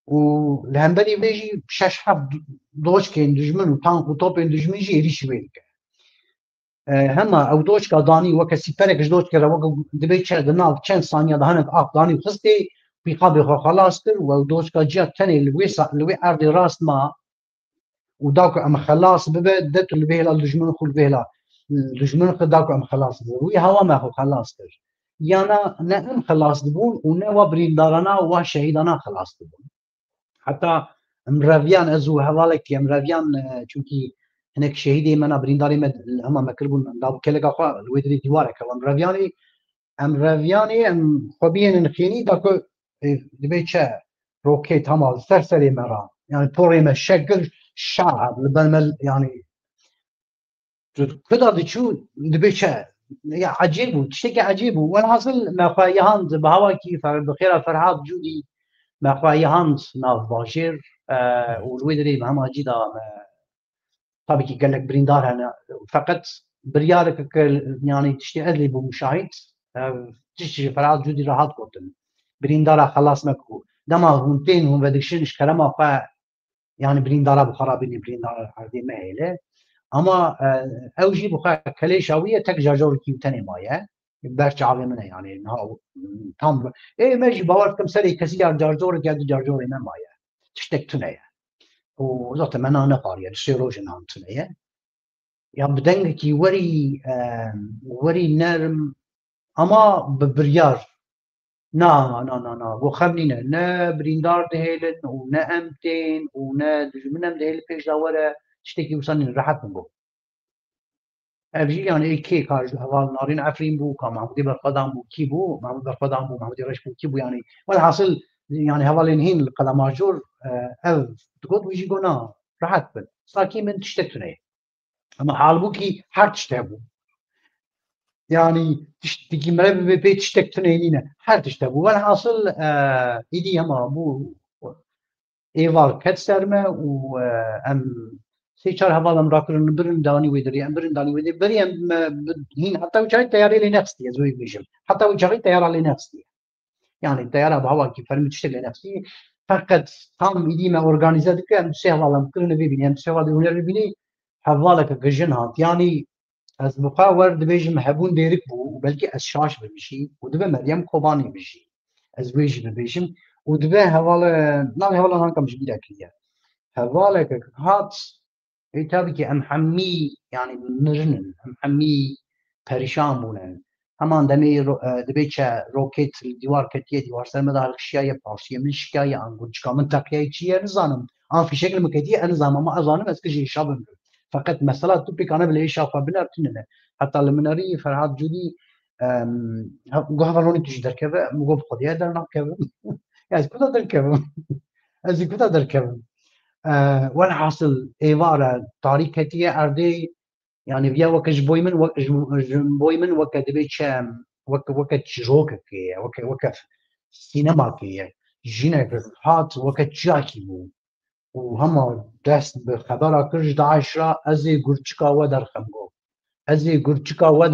و لهمبري بيجي شش حب دوش كين دجمن وطانك وطوبين دجمن جي ريش ويلك هما او دوش كداني وكسي فرق دوش كده وقت دبي تشد نال كان ثانيه دهنك داني خستي بيقابل خلاص كل و دوش كجات ثاني اللي ارض راس ما وداك ام خلاص ببدت اللي بيها الدجمن خل بيها الدجمن خداك ام خلاص وي هوا ما خلاص كل يانا نعم خلاص دبون ونوا بريندارنا وشهيدنا خلاص دبون حتى مراویان ازو حوالك مراویان چونکی هناك شهيدي منا برينداري مد هما مكربون داب كلغا خا الويدري ديوارك مراویانی ام خبين نخيني داكو دبيتشا روكيت هما سرسري مرا يعني بوري مشكل شعب لبنمل يعني كده دشو دبيتشا عجيب تشتكي عجيب والحاصل ما خايهان بهواكي بخير فرحات جودي ما خواهیان ناف باشیر و روی دری به همه جدا طبعا که قالك بريندار هنا فقط بريارك يعني تشتي ادلي بمشاهد تشتي فراد جودي راحت قلتن بريندار خلاص مكو دما هونتين هم بدكشنش كلامه فا يعني بريندار بخرابين بريندار عادي ما هيله اما اوجي بخا كليشاويه تك جاجور كيوتني مايه برچ عاوی منه يعني انها tam ماشي باوركم سري كسي جارجور قاعد جارجور ما مايا تشتك تنايا وزات انا نقاريا السيروجن عن تنايا يا بدنك كي وري نرم اما ببريار نا وخمنينا نا بريندار دهيلن ونا امتين ونا دجمنم دهيل بيش داوره تشتكي وصلني راحت نقول ابجي يعني كي كاج هوال نارين عفرين بو كان محمود برقدام بو كي بو محمود برقدام بو محمود رش بو كي بو يعني والحاصل يعني هوالين هين القلم ماجور تقول ويجي قنا راحت بل صار من تشتتني اما حال بو كي هر تشتبو يعني تشتكي مرب بيت تشتتني لينا هر تشتبو والحاصل ايدي هما بو ايوال كتسرمه و ام سيشار هذا مراكل برن داني ويدري برن داني ويدري بري هين حتى وجاي تياري لنفسي زوي بيجم حتى وجاي تيار لنفسي يعني الطياره بهوا كيف فرمت تشتغل لنفسي فقط تام ايدي ما اورغانيزا دك ام سي هذا مكرن بيبني ام سي هذا هنر بيبني حوالك جنها يعني از مقاور دبيجم حبون ديرك بو بلکه از شاش ببیشی و دبه مریم کوبانی بشی از ویجی ببیشم و دبه حواله هنکم جبیده کلیه حواله که هات تابی که ام حمی یعنی نرنن ام حمی پریشان بونن همان دبی چه روکت دیوار کتیه دیوار سر مدار شیای پارسیه من شکایه انگو چکا من تقیه چیه نزانم آن في شكل مكتية أنا زعما ما أظن بس كشي شاب فقط مثلا توبيك أنا بلاقي شافا بنرتنه حتى لما نري فرحات جودي قهوة لوني تجي دركبة مقول خديها درنا كبة يعني كذا دركبة أزي كذا دركبة وأنا حاصل إيوارا طريقتي أردي يعني بيا وكش بويمن وكدبي شام وك جروك كي وك سينما كي جينا هات وك جاكي بو و هما دست به خبر کرد داعش را از گرچکا و درخم گو از گرچکا و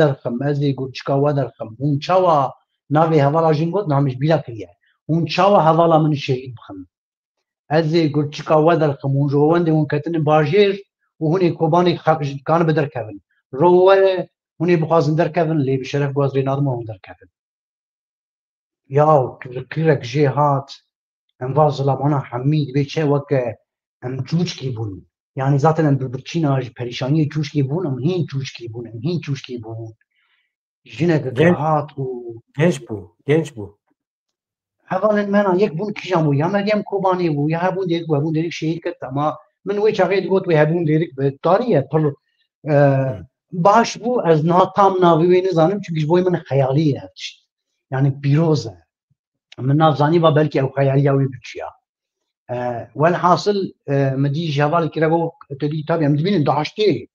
درخم اون چاوا ناوی حوالا جین گفت نامش بیلا کریه اون چاوا حوالا من شهید بخم از گرچکا و درخم اون روانده اون کتن باجیر و هونی کوبانی خاکش کان بدر کردن روه هونی بخوازن در کردن لی بشرف گوازری نادم اون در کردن یا کرک جهات انواع ظلمانا حمید بیچه وکه ام جوشکی بون یعنی ذاتن ام برچینا پریشانی جوشکی بون ام هین جوشکی بون جنه دهات و genç bu حوالا منا یک بون کجامو یا مریم کوبانی بو یا هبون دیک و هبون دیک شهید کرد اما من وی چاقید گوت و هبون دیک به تاریه پر باش بو از ناتام ناوی نزانم چونکه بوی من خیالی هستش یعنی پیروزه من نازانی با بلکه او خیالی اوی بچیا والحاصل مدي جوال كرهو تدي تابع مدبين داشتي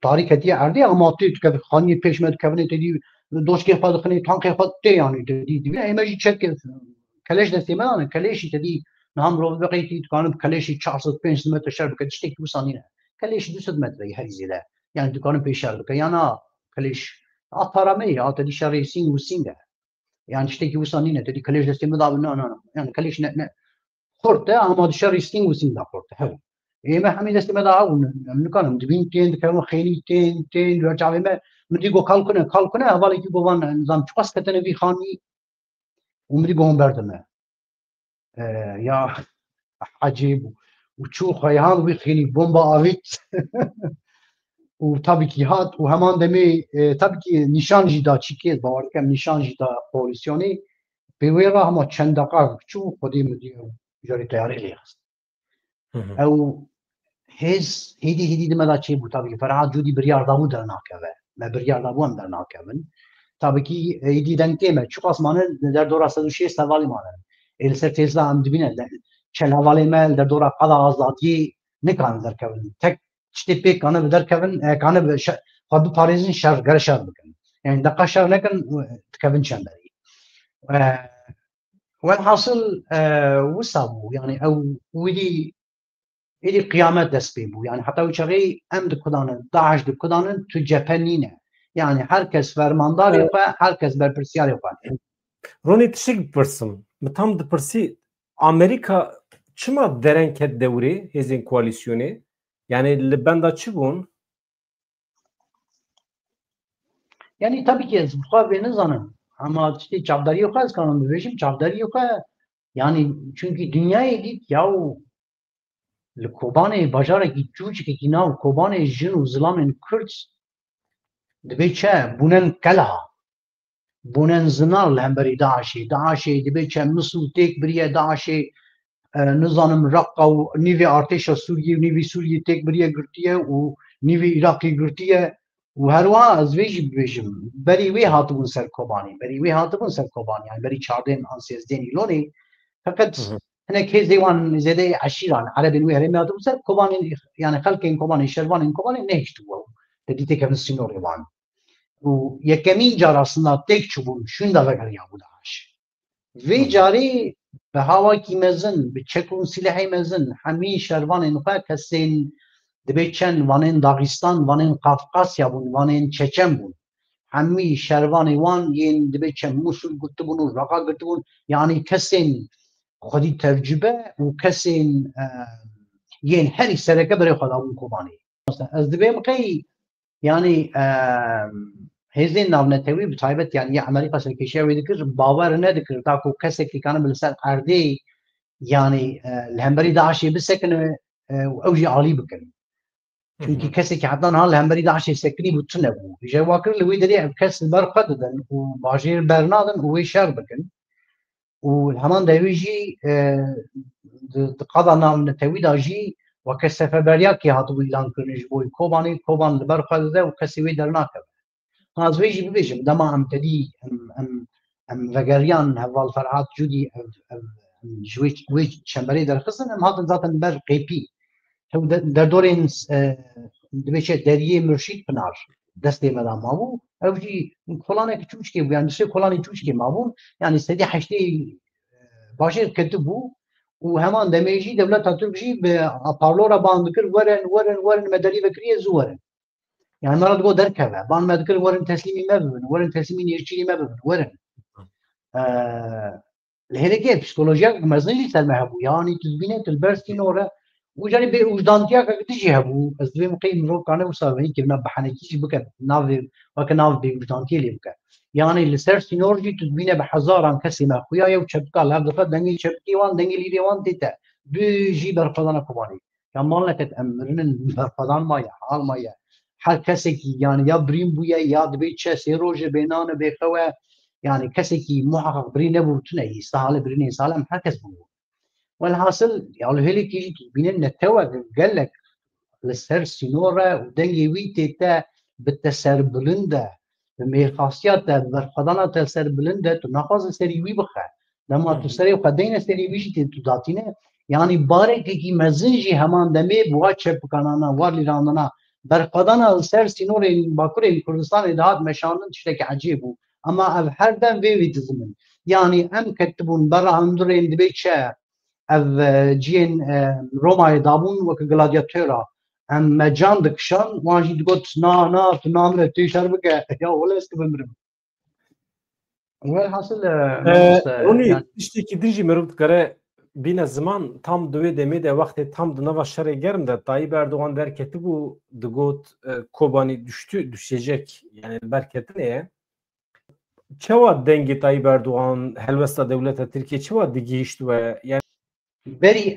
طريقه دي عردي اما تي خاني پیش مد كبني تدي دوش كي خد خني تان كي خد تي يعني تدي دي ايماجي تشك كليش دستيما انا كليش تدي نهم رو بقيتي كان كليش 405 متر شرب كدشتي وصانينا كليش 200 متر هي زياده يعني دكان بيشار كيانا كليش اطرمي تدي شاري سين وسينده يعني تشتكي وصانينا تدي كليش دستيما لا يعني كليش خورته اما دشار ستینگ و سینگ خورته هر ایمه همین دست مدا اون نکنم دبین تین دکرم خیلی تین و جاوی مدی گو کال کنه اولی که گوان نظام چقاس کتنه بی خانی و مدی گوهم بردمه یا عجیب و چو خیهان بی خیلی بمبا آویت و tabii ki hat و همان دمی tabii ki nişan jida çikiz bavarkem nişan jida koalisyoni به وی را هم چند دقیقه چو خودی مدی جاری تیاری لیاست او هیدی دمدا چی بود tabii ki فرهاد جودی بریار داو در ناکوه ما بریار داو هم در ناکوون tabii ki هیدی دنگتیمه چو قاسمانه در دور 106 سوالی مانه el ser tezla هم دبینه چل حوالی مال در دور قضا آزادی نکان در کون تک چتی پیک کانه در کون کانه خود پاریزین شر گر شر بکن yani دقیقه شر نکن تکون چندری والحاصل وصابوا يعني او ودي إلي قيامات دسبيبو يعني حتى وشغي أم دكودان داعش دكودان تجابنينه يعني هركس فرماندار يقع هركس بربرسيار يقع روني تشيك برسم متام دبرسي أمريكا چما درن كد دوري هزين كواليسيوني يعني اللي بندا چبون يعني tabii ki zıplar ve nizanım ama işte çavdari yok az kanun rejim çavdari yok yani çünkü dünyaya git yahu لکوبان بازار کی چوچ کی ناو کوبان جن و زلام کرد دبی چه بونن کلا بونن زنال هم بری داعشی دبی چه مسل تک بریه داعشی نظام رقا و نیوی ارتش سوریه و نیوی سوریه تک بریه گرتیه و نیوی عراقی گرتیه و هر وا از ویج بیجم بری وی هاتون سر کوبانی یعنی بری 14 آن 13 لونی فقط هناك هي ديوان زي عشيران على بنوي هرمي هذا وصل كوباني يعني خلكين كوباني شربان كوباني نهشتوا تديتي كم السنور يوان ويكمين جار aslında tek çubuğun şunu da ver ya bu daş ve cari به هوا کی مزن به چکون سلاحی مزن همین شروان نخواه کسین دبیچن وانین داغستان وانین قفقاسیا بون وانین چچن بون همین شروان وان ین دبیچن موسول گرده بون و رقا گرده بون یعنی کسین خودی تجربه و کسین ین هری سرکه برای خدا بون کبانی از دبیم قی یعنی هێزên ناونەتەوی بتایبەت یان ئەمریکا سەرکێشیە وێ دەکرد باوەڕ نەدەکرد تاکو کەسێکی کانە لەسەر ئەردەی یانی لە هەمبەری داعشێ بسەکنە ئەو ژی عالی بکەن چونکی کەسێکی حتان هەڵ لە هەمبەری داعشێ سەکنی بوو چ نەبوو ژێ وا کرد لەوەی دەرێ کەس بەرخە دەدەن و باژێر بەرنادن و وێ شەر بکەن و هەمان دەوێژی قەدا ناونەتەویدا ژی وەکە سەفەربەریاکی هاتبوو ئیلانکردنش بۆی کۆبان لەبەرخە دەدە و کەسی وێ دەرناکەوێت هازوێژی ببێژم دەما ئەمتەدی ئەم ڤەگەریان هەڤاڵ فەرهاد جوودی وێ چەمبەرەی دەرخستن ئەم هاتن زاتن بەر قێپی دەردۆرێن دەبێت دەریێ مرشید پنار دەستێ مەدا مابوو ئەوژی کۆڵانێکی چوچکێ بوو یان دوسێ کۆڵانی چوچکێ مابوون یانی سەدی حەشتەی باشێر کردو بوو و هەمان دەمێژی دەولەتا تورکژی بە ئەپارلۆرە بان دکرد وەرن مەدەری بەکریە زوو وەرن يعني مرات قو دركبه بان ما ذكر ورن تسليمي ما ببن ورن تسليمي يرشيلي ما ببن ورن الهيركي بسيكولوجيا مزنجي سلمها بو يعني تزبينه البرستي نورا وجاني بي وجدانتيا كتجي هبو از دوي مقيم رو كانه وصاوي كنا بحنكيش بك ناف وك ناف بي وجدانتي لي بك يعني السيرسي نورجي تزبينه بحزاران كسي ما خويا يو شبكا لا دفا دنجي شبكي وان دنجي لي وان تيتا بيجي برفضان كوباني كمان لك تامرن برفضان ما يا حال ما يا هر کەسێکی یان یا برین بووە یا دەبێت چە سێ ڕۆژە بێنانە بێخەوە یعنی کەسێکی محقق بری نەبوو تونە ئیستا لە برینی ساڵم هەر کەس بوو والحاصل هێلێکی بینن نەتەوە گەلک لەسەر سینۆرە و دەنگی وی تێتە بتە سەر بلندە مێخاصیاتە بەرخەدانە سەر بلندە تو ناخوازە سەری وی بخە دەما تو سەری خەدەینە سەری ویژی تێ تو داتینە یعنی بارێکێکی مەزنجی هەمان دەمێ بووە چە بکانانە وار لیراندنا برخدانا سر سینور باکوری کردستان دهات مشانن تشتکی عجیب بو اما اف هر دم وی تزمن يعني ام كتبون برا اندرين دبيتشا اف جين روما دابون وك غلادياتورا ام مجان دكشان واجي تقول نا تنامر تيشر بك يا ولا اسكبمرم والحاصل اوني تشتكي ديجي مربط كره بین زمان tam دوی دمی ده وقتی tam dınava şerê germ de Tayyip Erdoğan derketi bu digot Kobani düşecek yani berketine çeva dengi Tayyip Erdoğan helvesta devlete Türkiye çeva digişti ve yani beri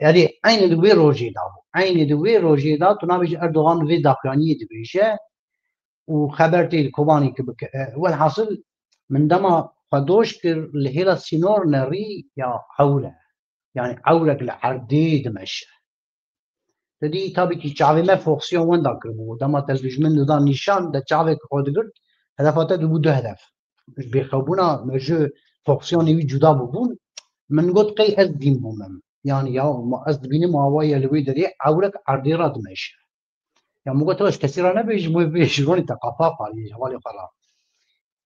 yani aynı دوی روجی دا aynı دوی روجی دا تو نابج Erdoğan ve dakhiyani dibije و خبرت الكوباني كبك والحاصل من دما فدوش كر الهيلا سينور نري يا حوله يعني عورك العردي دمشق تدي تابي كي شعبي ما فوكسيون وين داكربو دما تلفزيون دا نشان دا شعبي خودغر هدفات دو دو هدف مش بيخوبونا مجو فوكسيون وي جدا بون من قلت قي از دين بومم يعني يا ما از بيني ما وايا لوي دري عورك عردي را دمشق يعني مو قلت كثير انا بيج مو بيجوني تقافا قالي حوالي قرار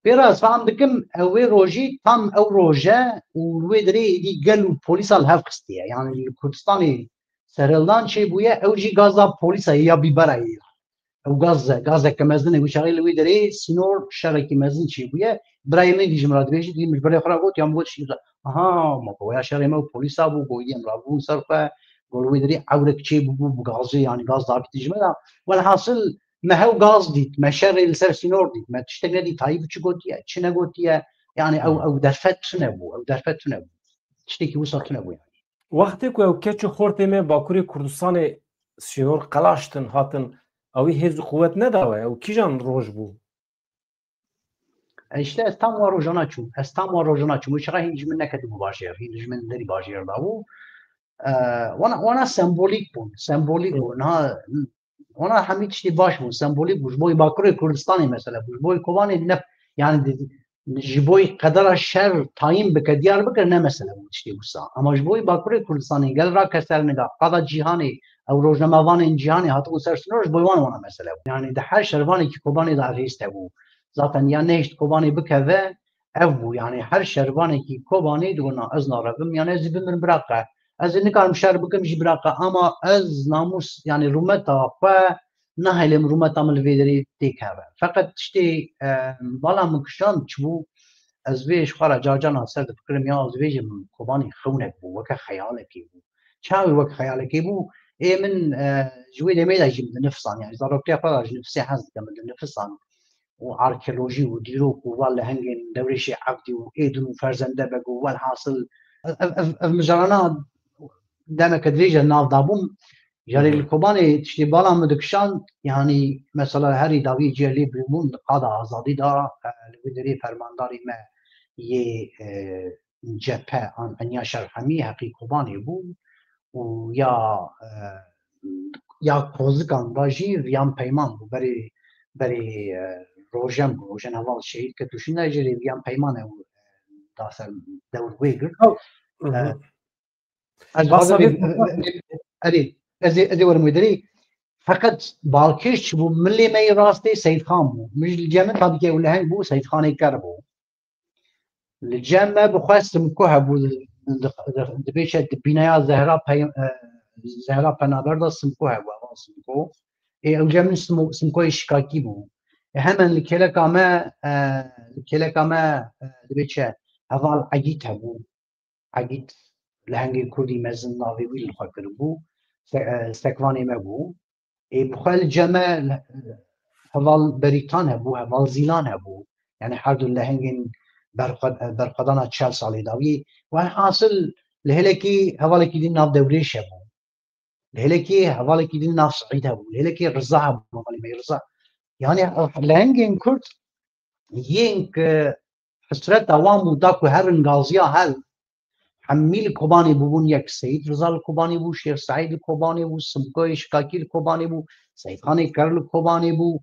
Biraz فهم دكم اوي روجي تام او روجا ووي دري دي قالوا بوليس الهاف قستيه يعني الكردستاني سرلدان شي بويا اوجي غازا بوليس يا بيبراي او غازا كمزن وشغل وي دري سينور شركي مزن شي بويا برايم دي جمرات بيجي دي مش بري خرا قلت يا مو شي اها ما بويا شري ما بوليس ابو بويا مرابون صرفه قول وي دري عورك شي بو غازي يعني غاز دار تجمع والحاصل ما هو غاز ديت ما شر السر سينور ديت ما تشتغل دي طيب شو قلتيا شنو قلتيا يعني او درفت شنو او درفت شنو تشتكي وصلت شنو يعني وقتی که کچو خورده می باکوری کردستان سینور قلاشتن هاتن اوی هیز قوت نداره او کیجان روج بو işte استام واروجانا چون وش راهي نجم نكد مباشر هي نجم ندري باشر داو وانا سمبوليك بون ها وانا حميد شتي باش بون سمبوليك بوش بوي باكوري كردستاني مثلا بوش بوي كوباني نف يعني جبوي قدر الشر تايم بك ديار بكر نه مثلا شتي وسا اما جبوي باكوري كردستاني قال را كسر ندا قضا جهاني او روزنامه‌وان جهاني هاتو سرسنورش بوي وانا مثلا يعني ده هر شرواني كي كوباني دا ريست ابو zaten ya neşt kobani bikeve ev bu yani her şervaneki kobani duguna az narabım yani ez bimir bıraka ez nikam şer bikim ji bıraka ama ez namus yani rumeta ve nahilim rumeta mil vedri tekeve fakat işte bala mukşan çbu ez ve şara cacana ser fikrim ya ez ve kobani xewnek bu veka xayaleki bu çavi vek xayaleki bu من جوي دمي دا جيم نفسان يعني ضربت يا فرج نفسي حز كمل نفسان واركيولوجي وديروك ولا هنجن دوري شي عبدي وايدن وفرزنده بقو والحاصل المجرانات دائما كدريجه الناف دابوم جاري الكوباني تشتي بالا مدكشان يعني مثلا هاري داوي جيلي بريمون قادا ازادي دا لودري فرمانداري ما ي جبهه عن انيا شرحمي حقي كوباني بو ويا يا كوزكان باجي ريان بيمان بو بري روجن هوال شهيد كتوشي ناجري ريان بيمان داسر دور ويجر ادي ورمدري فقط بالكش بو ملي ما راستي سيد خان بو مش الجامع طبيعي ولا هاي بو سيد خان يكربو الجامع بخواست مكوها بو دبيشه بنايا زهرا بنابردا سمكوها بو سمكو اي الجامع سمكو شكاكي بو هم الكلا كما دبيشه هذا عجيتها بو عجيت لهنگی کردی مزن ناوی ویل خاطر بو استکوانی ما بو بخال جمع هوال بریتان هبو هوال زیلان هبو يعني حردو لهنگین برقدانا 40 سالی داوی و حاصل لهلکی هوالکی دین ناف دوریش هبو لهلکی هوالکی دین ناف سعید هبو لهلکی رضا هبو هوالي ما رضا يعني لهنگین کرد ينك حسرت دوام وداكو هرن غازيا هل حميل الكوباني بون يك سيد رضا الكوباني بو شيخ سعيد الكوباني بو سمكوي شكاكي الكوباني بو سيد خان كرل الكوباني بو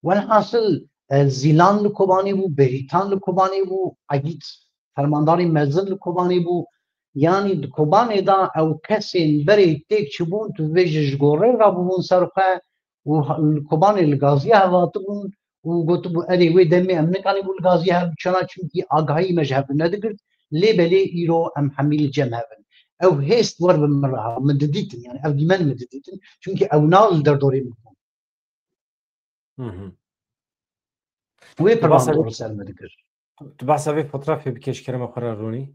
والحاصل زيلان الكوباني بو بريتان الكوباني بو عجيت فرمانداري مزل الكوباني بو يعني الكوباني دا او كسين بري تيك شبون تفيج جغوري رابون سرقه والكوباني الغازية هواتبون وقلتبو ادي وي دمي امنك اني بو الغازية هب چنا چونكي آگاهي مجهب ندقرد لي بلي يرو ام حميل الجمهبن او هيست ور بمرها مدديتن يعني او ديمان مدديتن چونكي او نال دردوري مكون وي برمان دورسال مدقر تبعث في فوتوغرافي بكيش كريم اخرى روني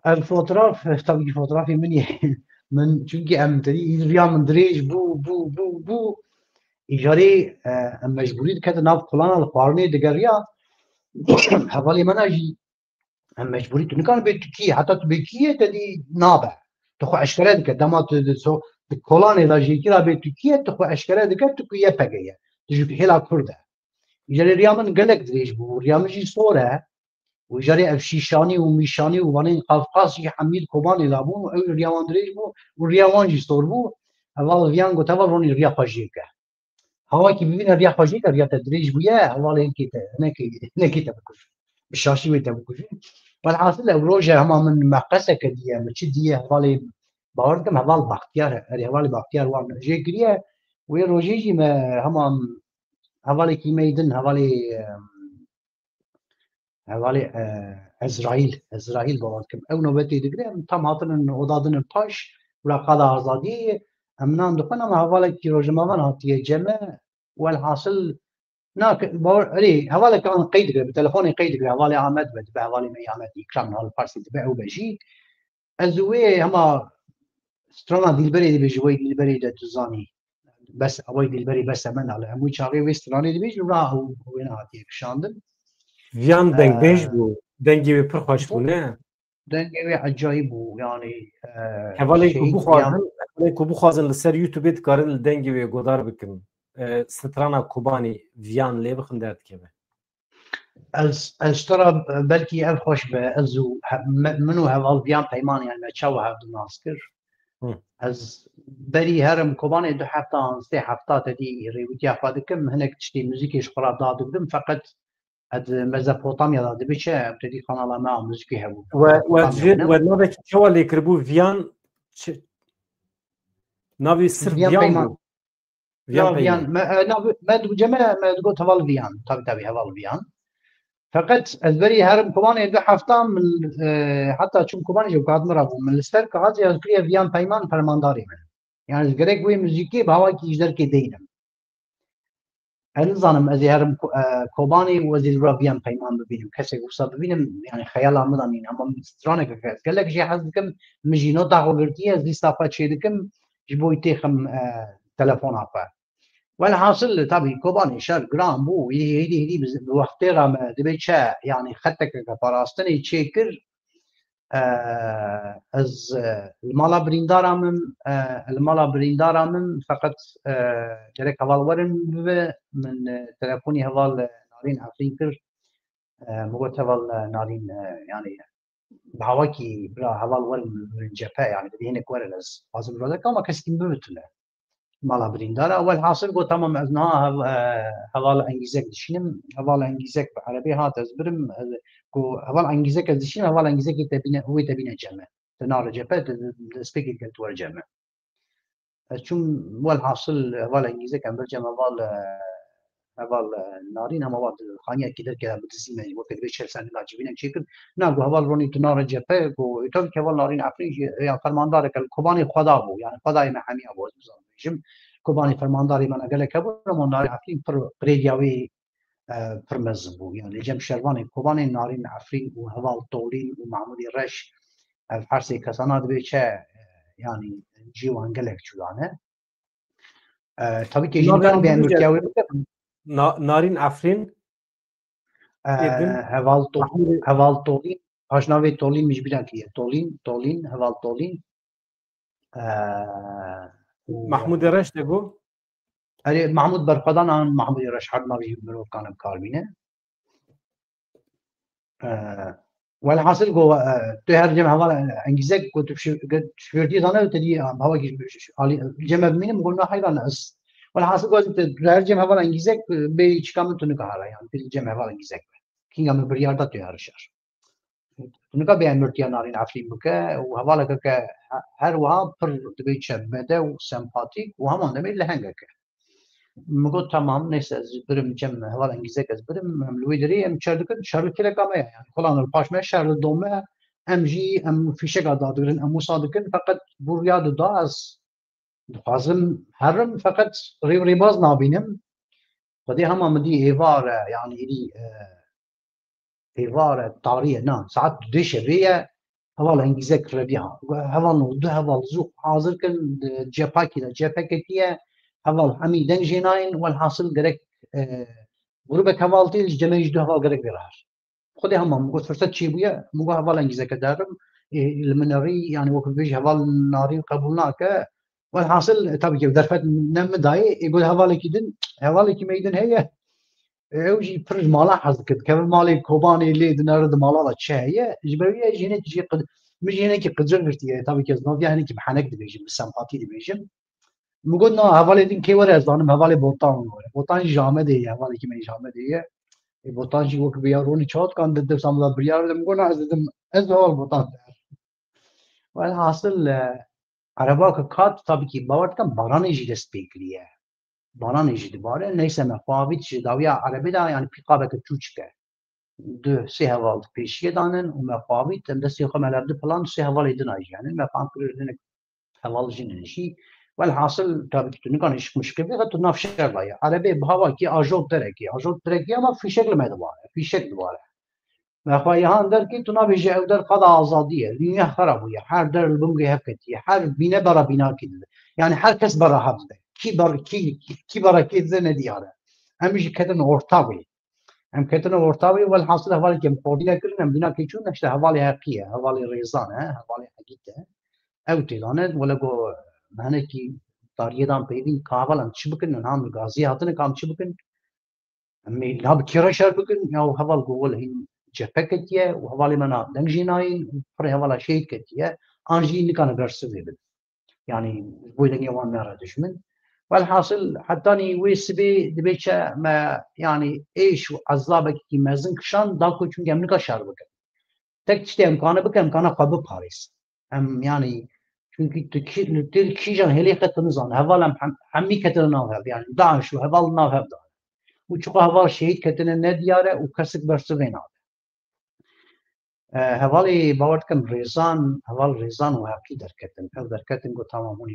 الفوتوغراف طبعا فوتوغرافي مني من چونكي ام تري ريال من دريج بو اجاري مجبوري كده ناف قلان القارني دقريا حوالي مناجي مجبوري تنكان بتركيا حتى تركيا تدي نابع تخو اشكالات كدما تدسو الكولاني لا جيكيرا بتركيا تخو اشكالات تكو يبقى تجي هلا كرده يجري ريامن قالك دريش بو ريامن جي صوره ويجري افشيشاني وميشاني وبنين قفقاس يحمل كوباني لابو او ريامن دريش بو وريامن جي صور بو الله فيان قلت روني ريا خاجيكا هوا كي بينا ريا خاجيكا ريا تدريج بويا الله هيك هناك تبكش بالشاشي وتبكش والحاصل روجه هما من مقاسه كديه مشديه هوالي باوركم هوال باختيار هوالي باختيار وان جيكريه وي روجيجي ما هما هوالي كي ميدن هوالي اسرائيل باوركم او نوبتي دغري تماتن اودادن باش ولا قضاء ازادي امنان دخنا ما هوالي كي روجه ما هاتيه جمع والحاصل ناك باور علي هوالي كان قيد بالتليفون قيد هوالي عمد بتبع هوالي ما عمد يكرم هذا البارسي تبعه بجي الزوي هما سترانا ديلبري بجوي ديلبري ده تزاني بس اوي ديلبري بس من على عمود شاغي ويستراني دي بيجي راهو وين هاتي شاندن فيان دنگ بيج بو دنگي بير خوش بو نه دنگي عجيب يعني هوالي كوبو خوازن لسر يوتيوب تقارن دنگي وي غدار بكن سترانا كوباني فيان لي بخندات كبه ترى بلكي خوش بازو منو هذا فيان بيمان يعني ما تشوه هذا ناسكر از بري هرم كوباني دو حفتان سي حفتات دي ريوتيا فادكم هناك تشتي موزيكي شقرا دادكم فقط اد ميزوبوطاميا داد بيشه ابتدي قناه ما موزيكي هبو و نوبك شو اللي كربو فيان نوبي سر فيان فيان ما دو جماعه ما دو تفال فيان تبي هوال فيان فقط البري هرم كوباني دو حفتان من حتى تشوم كوباني جو قاد مرابو من الستر كهازي كريا فيان بيمان فرمانداري من يعني الجريك وي موزيكي بهوا كي يجدر كي دينم انا ظنم ازي هرم كوباني وزي فيان بيمان ببينم كسي وصاب ببينم يعني خيال عمدانين اما سترانك قال لك شي حظكم مجي نوتا غورتيه زي صافات شي دكم جبوي تيخم تليفون عفا والحاصل طبعا كوباني شر جرام بو هيدي بوقتي رام دبي شا يعني خدتك كفراستني تشيكر از المالا بريندارامم فقط جرك هوال ورن من تلفوني هوال نارين عفريكر مقول هوال نارين يعني بهواكي بلا هوال ورن من جبهة يعني بدي هناك ورن از لازم برادك كما كسكين بمثله مالا بريندارا والحاصل قلت تمام ازنها هوال انجيزك دشينم هوال انجيزك بعربي هات ازبرم هوال انجيزك دشين هوال انجيزك تبين هو تبين جمع تنار جبهة سبيكي كنت ور جمع چون والحاصل هوال انجيزك ام برجم هوال نارين هم هوال خانية كده كده بتسيمه وقت بيشر سنة لاجبين شكل ناقو هوال روني تنار جبهة و يتوقع هوال نارين عفريج يعني فرماندارك الكوباني خدا بو يعني خدای محمی ابو جم كوباني فرمانداري من اقل كبر من نارين عفرين بريدياوي برمز بو يعني جم شرواني كوباني نارين عفرين وهوال طولين ومعمودي رش الحرسي كسانات بيشا يعني جيو انقلك شوانه tabii ki jinikan bir emürtiyavi نارين عفرين إذن heval tolin haşnavi tolin mecbiren ki tolin heval tolin محمود رش دقو hani Mahmud Berkadan an Mahmud Reşhad mavi mero kanım kalbine والحاصل جو تهرجم هوا انجزك كنت شفردي انا تدي هوا الجمع مني قلنا حيران اس والحاصل جو تهرجم هوا انجزك بيش كم تنقهر يعني في الجمع هوا انجزك كينغ من برياردا تهرشر تنقه بين مرتيا نارين عفرين بك وهوا لك هر وها بر تبي شبده وسمباتيك وهم دمي لهنگك مقول تمام neyse برم جم هوا انگیزه از برم لوی دری ام چردکن شرل کلا کامه yani کلان الپاشمه شرل دومه ام جی ام فیشک دادگرن ام مصادقن فقط بوریاد دا از دخازم هرم فقط ریباز نابینم فدي هم مدي ايفار يعني دي ايفار طاريه نعم ساعات دش بيه هوا الانگیزه کربیها هوا نود هوا زوق حاضر کن جپاكيه هوال همي دنجيناين والحاصل قرك غروبك هوالتي الجمع يجدو هوال قرك بيرهر خدي هم مقول فرصة شي بويا مقول هوال انجزة كدارم المناري يعني وقت بيجي هوال ناري قبولناك والحاصل طبعا كيف درفت نم داي يقول هوال كيدن هوال كي ميدن هي اوجي فرج مالا حظ كد كيف مالي كوباني اللي دنرد مالا تشاهيه جبريه جينك جي قد مش هناك قدر نرتي طبعا كيف نوفيا هناك بحنك دبيجم بالسمباتي دبيجم مقول نا حوالی دین کی وره زانم حوالی بوتان وره بوتان جامه دیه حوالی که من جامه دیه بوتان چی وقت بیارونی چات کن دد ساملا بیار دم مقول از دم از هول بوتان والحاصل عربا که کات tabii ki باور کن باران ایجی دست بیکلیه باران ایجی دباره نیسه مفاویت جداوی عربی دا yani پیقابه که چوچکه دو سه هوال پیشیه دانن و مفاویت هم دستی خمالر دو پلان سه هوال ایدن آجی yani مفاهم کردن هوال جنشی والحاصل tabii ki tünü kanış müşkil ve tünaf şerlaya. Arabi bahava ki ajot dereki ama fişekli medvare. Fişek duvare. Ve xwayahan der ki tuna bije ev der qada azadiye. Dünya xarabuye. Her der bungi hepketiye. Her bine bara bina kidil. Yani herkes bara habde. Ki bara kidze ne diyare. Hem bije kedin ortavi. Hem kedin ortavi والحاصل havali kem kodine kirin hem bina kiçun işte havali hakiye. Havali rizan havali hakite. Ev tilanet wala go ki tariyedan peyvin kavalan çıbıkın nam gazi hatını kam çıbıkın mi lab kira şer bıkın ya haval gol hin cepeketiye ve havali mana denjinayin pre havala şehit ketiye anji nikana garsı verin yani bu yüzden yavan mera düşmün والحاصل حتى ني ويسبي دبيتشا ما يعني ايش عذابك كي مازن كشان داكو çünkü emnika şer bıkın tek işte imkanı bıkın imkanı kabı Paris em yani çünkü Türkiye'nin helikopterimiz var. Havalan hammi ketene nav yani Daesh ve haval nav da. Bu çok haval şehit ketene ne diyare o kasık berse bena. Havali bavartkam rezan haval rezan ve haki derketin. Ev derketin go tamamını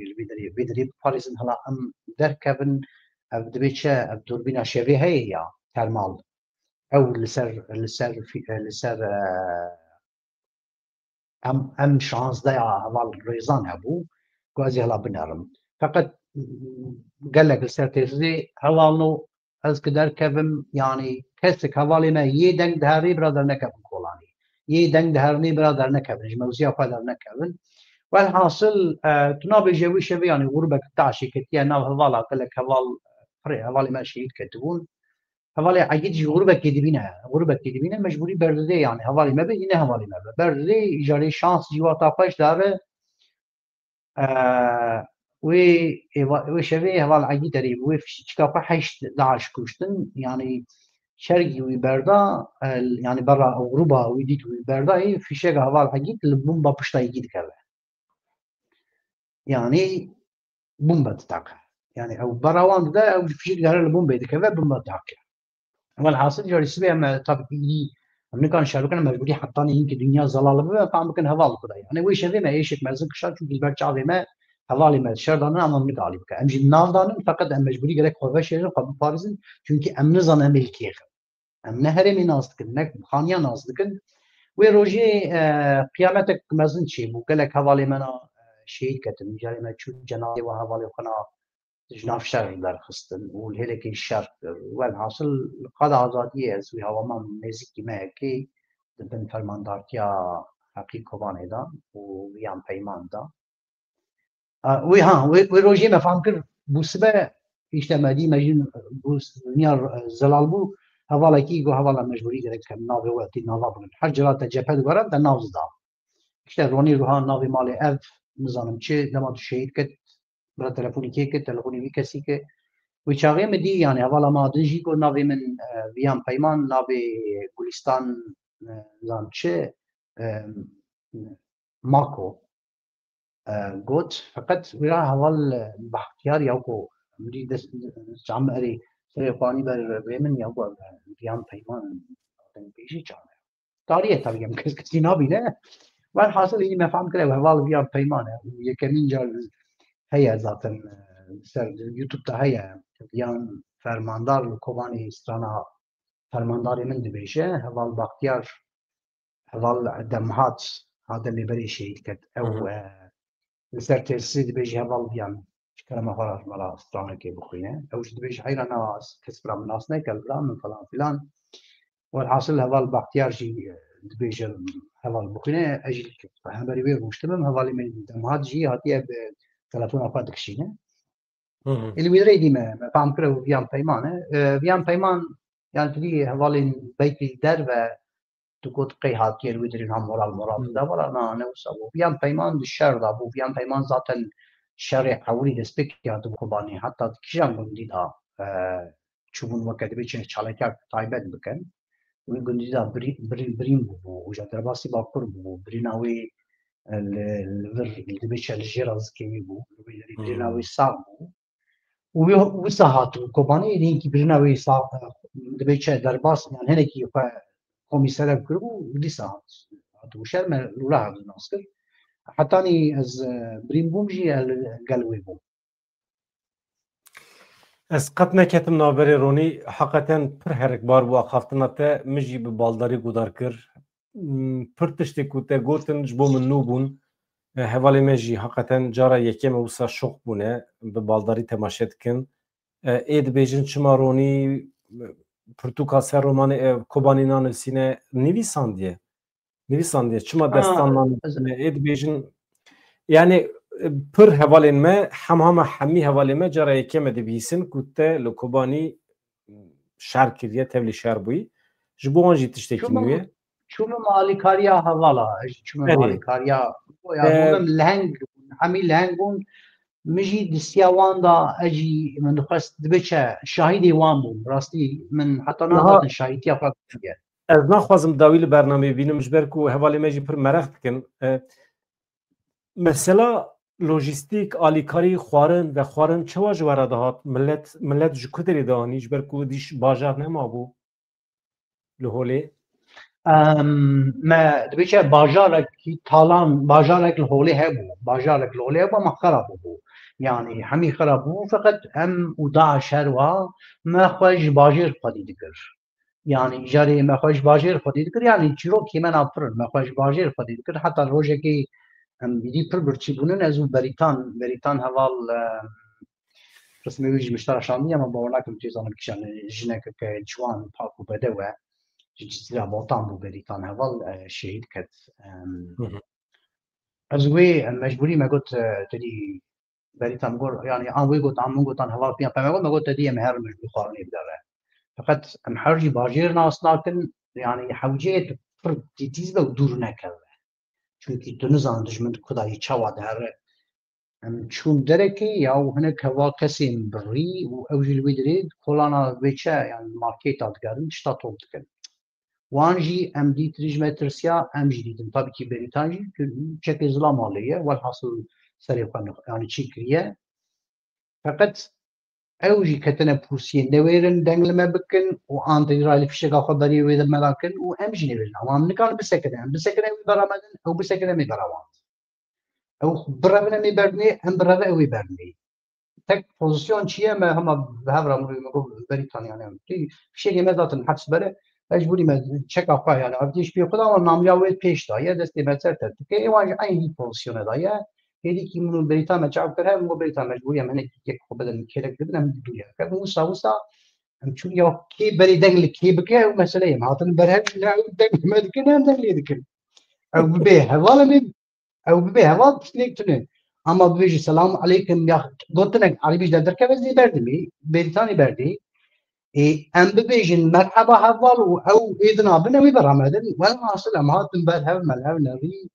bidri Paris'in hala am derkebin ev dibçe ev durbina şevi hey ya termal. Ev liser ام شانزده اول ریزان هبو گازی هلا بنرم فقط gelek sertesi havalno az kadar kevim yani kesik havalime ye deng dhari birader nekevin kolani ye deng dhari birader nekevin mevziya paylar nekevin والحاصل تنابي جوي شبي يعني غربة تعشي كتيا ناو هوالا قلك هوال فري هوالي ماشي يتكتبون هوالي عجيج غربة كدبينة مجبوري بردي يعني هوالي ما بي هنا هوالي ما بي بردي جاري شانس جوا طاقش داره وي شبي هوال عجيج دري وي شكافة حيش داعش كوشتن يعني شرقي ويبردا يعني برا أوروبا ويديت ويبردا في شيء هوال عجيج البومبا بشتا يجيد كذا يعني بومبا تتعقى يعني او براوان ده او في شيء قال البومبا اذا كذا بومبا تتعقى والحاصل جاري سبيع ما طب لي من كان شاركنا مجبوري حطاني يمكن دنيا زلال بما فهم كان هذا كذا يعني ويش هذا ما ايش ما زنك شارك في البرج هذا ما هذا ما شردنا انا من قالي بك امجي النار دان فقط ام مجبوري قالك خوفش قبل بارزن çünkü امن زن ملكيه ام نهر من ناس كنك خانيا ناس كن وروجي قيامتك مزن شيء وقالك هذا منا شيء كتم جاري ما تشوف جنازه وهذا قناه جناف شرعي برخصتن والهلكي الشرق والحاصل قد آزادیه از وی هوا من نزیکی مهکی دبن فرماندارتیا حقی کوبانه دا و ویان پیمان دا وی ها وی روژی مفهم کرد بوسبه اجتماعی مجین بوس نیار زلال بو هوالا کی گو هوالا مجبوری گرک کم ناوی وقتی ناوا بودن هر جلات جبهه دوباره در ناوز دا işte رونی روها ناوی مال ev نظام چه لما شهید کد برا تلفونی که تلفونی وی کسی که وچاقی مدی یعنی حوالا ما دنجی کو ناوی من ویان پیمان ناوی گلستان نظام چه ماکو گوت فقط ویرا حوال بختیار یا کو مدی دست جام اری سریقانی بر بیمن یا کو ویان پیمان بیشی چامه تاریه طبعا کسی نابی نه والحاصل اینی مفهوم کرده و حوال ویان پیمانه یکمین جال هي ذاتن سر يوتيوب هي يعني فرماندار كوباني استرانا فرمانداري من دبيشه هذا باختيار هذا دمهات هذا اللي بري شيء كد او سر ترسيد بيجي هذا يعني كلام خلاص ملا استرانا كي بخينه او دبيش حيرا ناس كسبرا من ناس نيكل فلان من فلان فلان والحاصل هذا باختيار جي دبيشه هذا بخينه اجل هم بري بيه مجتمع هذا اللي من دمهات جي هاتيه تلفون افاد كشينه اللي ويدري ديما فهم كره ويان بيمان ويان بيمان يعني تدي هذول بيت الدر و تقول قيهات يل ويدري هم ورا المراد ده ولا انا نوصل ويان بيمان الشر ده ويان بيمان ذات الشرع حولي دسبك يا دبوباني حتى كيشان قندي ده تشوفون وقت بيجي شالكا تايبت بكن ويقندي ده برين بو وجا درباسي باكر بو بريناوي اللي بيجي الجيرز كيبو بريناوي سامو وساعات كوباني اللي كي برناوي ساعات دبيتش درباس يعني هنا كي كوميسار كرو ودي ساعات وشر ما لولا هذا الناس حتى اني از بريم بومجي قالوي بوم از قط نکتم نابری رونی حقیقتا پر هرک بار بوا خافتناته مجی به بالداری گودار کر پر تشتی کوته گوتن جبو من نوبون هوالی مجی حقیقتا جارا یکیم وسا شوق بونه به بالداری تماشت کن اید بیجن چما رونی پرتوکاسه رومان کوبانی نانسینه نویساندیه چما دستان نانسینه اید بیجن yani پر هوالین ما همی هوالین ما جرا یکم دبیسن کوته لکوبانی شهر کردیه تبلی شهر بوی جبوان جی تشتکی نویه چون مالیکاریا هوالا چون مالیکاریا یا لهنگ همی لهنگون مجي دسياوان دا اجي من دخست دبچه شاهدي وان بوم راستی من حتی نازدن شاهدی افراد دیگه از نخوازم داویل برنامه بینم جبرکو هوالی مجی پر مرخت کن مثلا لوجستیک آلیکاری خوارن چه واجه ورده هات ملت جو کدری دانی جبرکو دیش باجار نما بو لهولی ما دبچه باجارك تالان باجارك الهولي هبو باجارك الهولي هبو ما خربو بو يعني همي خربو فقط هم وداع شروا ما خوش باجر خدي دكر يعني جاري ما خوش باجر خدي دكر يعني چيرو كي من افر ما خوش باجر خدي دكر حتى روجه كي هم بدي پر برچي بونن ازو بريتان هوال رسمي ويجي مشترى شامية ما بورناكم تيزان كشان جنك كجوان باكو بدوه جزيرة بوطان بو بريطان هذا شهيد كت أزوي مجبوري ما قلت تدي بريطان قول يعني أنا ويقول عم قلت أنا هلا فيها فما قلت تدي مهر مش بخارني بدره فقط محرجي باجير ناس لكن يعني حوجيت فرق تيزه ودور نكره çünkü dönüzan düşman kudayı çava der çun dereki ya هناك هوا كسين بري واوجي الويدريد كولانا بيتشا يعني ماركت ادغارن شتا توبتكن وانجي ام دي تريجمترسيا ام جديدن tabii ki بريطاني çek izlam alıyor والحاصل سريع يعني تشيكريه فقط اوجي كتنا بورسين دويرن دنگلما بكن وان تجرالي في شيء خبري ويد ملاكن وامجي نبلنا وام نكان بسكن برامدن او بسكن مي براوان او برامنا مي برني ام برا او برني تك بوزيشن شيء ما هم بهبره مقول بريطانيا يعني في شيء ما ذات الحبس بره مجبوري ما تشيك اب يعني عرفتيش بي خدا ناميا ويد بيش دا يا دستي بتر تك اي اي بوزيشن دا يا هذه كي من بريطانيا جاب كره مو بريطانيا مجبوري من يك بدل كده كده من الدنيا كده موسى ام شو يو كي بري دنگل كي بك مساله ما هاتن برهب لا دنگ ما دكن هم دنگ دكن او به ولا مي او به ولا تسنيك تنين اما بيجي السلام عليكم يا قلت لك علي بيجي دركه بس بردمي بريطاني بردي اي ام بيجي مرحبا حوال او اذنا بنوي برامدن ولا حاصل ما هاتن برهب ملهب نبي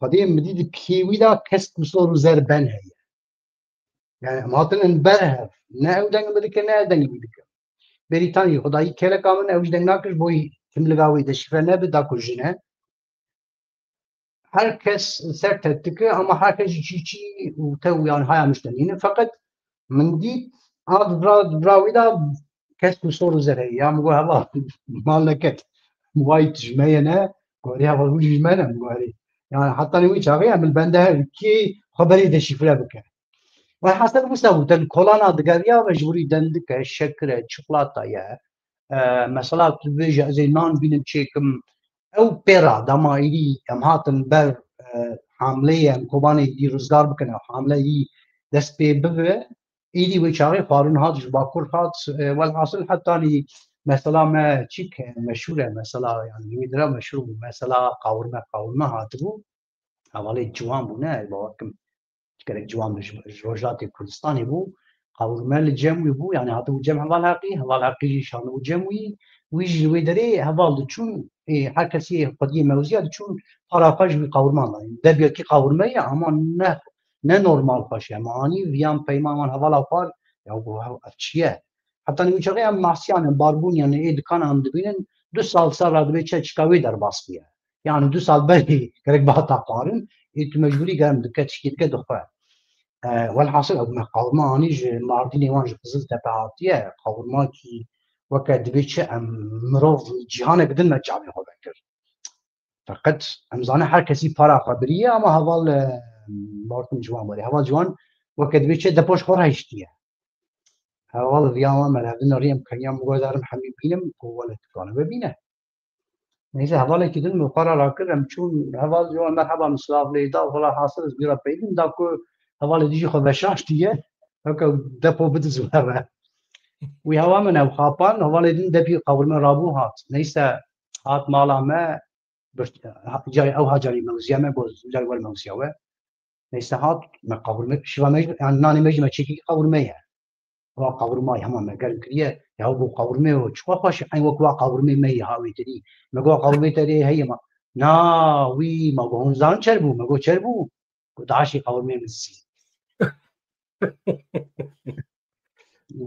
قديم مديد كيوي دا كست مصور زربان هي يعني ما هاتن برهب نا او دنگ بدك نا دنگ بدك بريطاني خداي كلا كامن اوج دنگ ناكش بوي تملغاوي ده شفنا بدا كوجنا herkes sert ettik ama herkes çiçi وتو يعني هاي مشتنين فقط من دي هذا براويدا كسب صور زري يا مقول هلا مالكت وايد جمينا قولي هذا وجه جمينا قولي يعني حتى نوي شاغي من بنده كي خبري ده شفلا بك وحسب مستوى دن كولانا دغاريا مجبوري دندك الشكر شوكولاته يا مثلا تبيج زي نان بين تشيكم او بيرا دمايري ام هاتن بر حمله ام كوباني دي روزگار بکنه حمله ای دست به ببه ایدی وچاقی قارون هات باکور هات والحاصل حتى لي مثلا ما تشيك مشهوره مثلا يعني مدرا مشهور مثلا قاورما هاتبو حوالی جوان بونه باكم كلك جوان روجات كردستاني بو قاورما الجموي بو يعني هاتبو جمع والعقي شانو جموي ويجي ويدري هبال چون هر کسی قدیم موزیاد چون پاراپاش بی قاورمان داریم دبیر کی قاورمه اما نه نورمال پاشه معنی ویام پیمان حوالا پار یا بو چیه حتی نمیچه هم ماسیان باربون یعنی دکان هم دبینن 2 سال رادبه چکاوی در باسپیه yani 2 سال بعدی gerek bahata قارن ایت مجبوری گرم دکت شکیت دخواه والحاصل او قاورما اني مارديني وانج قزل تبعاتيه قاورما کی وكاد بيتش ام مروف جهان بدن ما جابي هو بكر فقط امزانه هر کسی پارا خبریه اما حوال مارتن جوان بوده حوال جوان وكاد بيتش دپوش خور هشتیه حوال ویاما ملابدن ریم کنیم مگودارم حمیم بینم قوالت کانه ببینه نيزه حواله كده مقرر كده چون حوال جوان مرحبا مسلاف ليدا ولا حاصل زبيرا بيدن داكو حواله ديجي خو بشاش دیه هكا دپو بدزوره وی هوا من او خاپان حواله دین دپی قاورما رابو هات نيسه هات مالا ما جاري او هاجاري موزيا ما بوز جاري ول موزيا و نيسه هات ما قاورما شوا مج يعني ناني مج ما تشيكي قاورما يا وا قاورما هم ما قال كريه يا ابو قاورما و شوا خوش اي وقوا قاورما مي هاوي تري ما قوا قاورما تري هي ما نا وي ما بون زان چربو ما قو چربو داشي قاورما مسي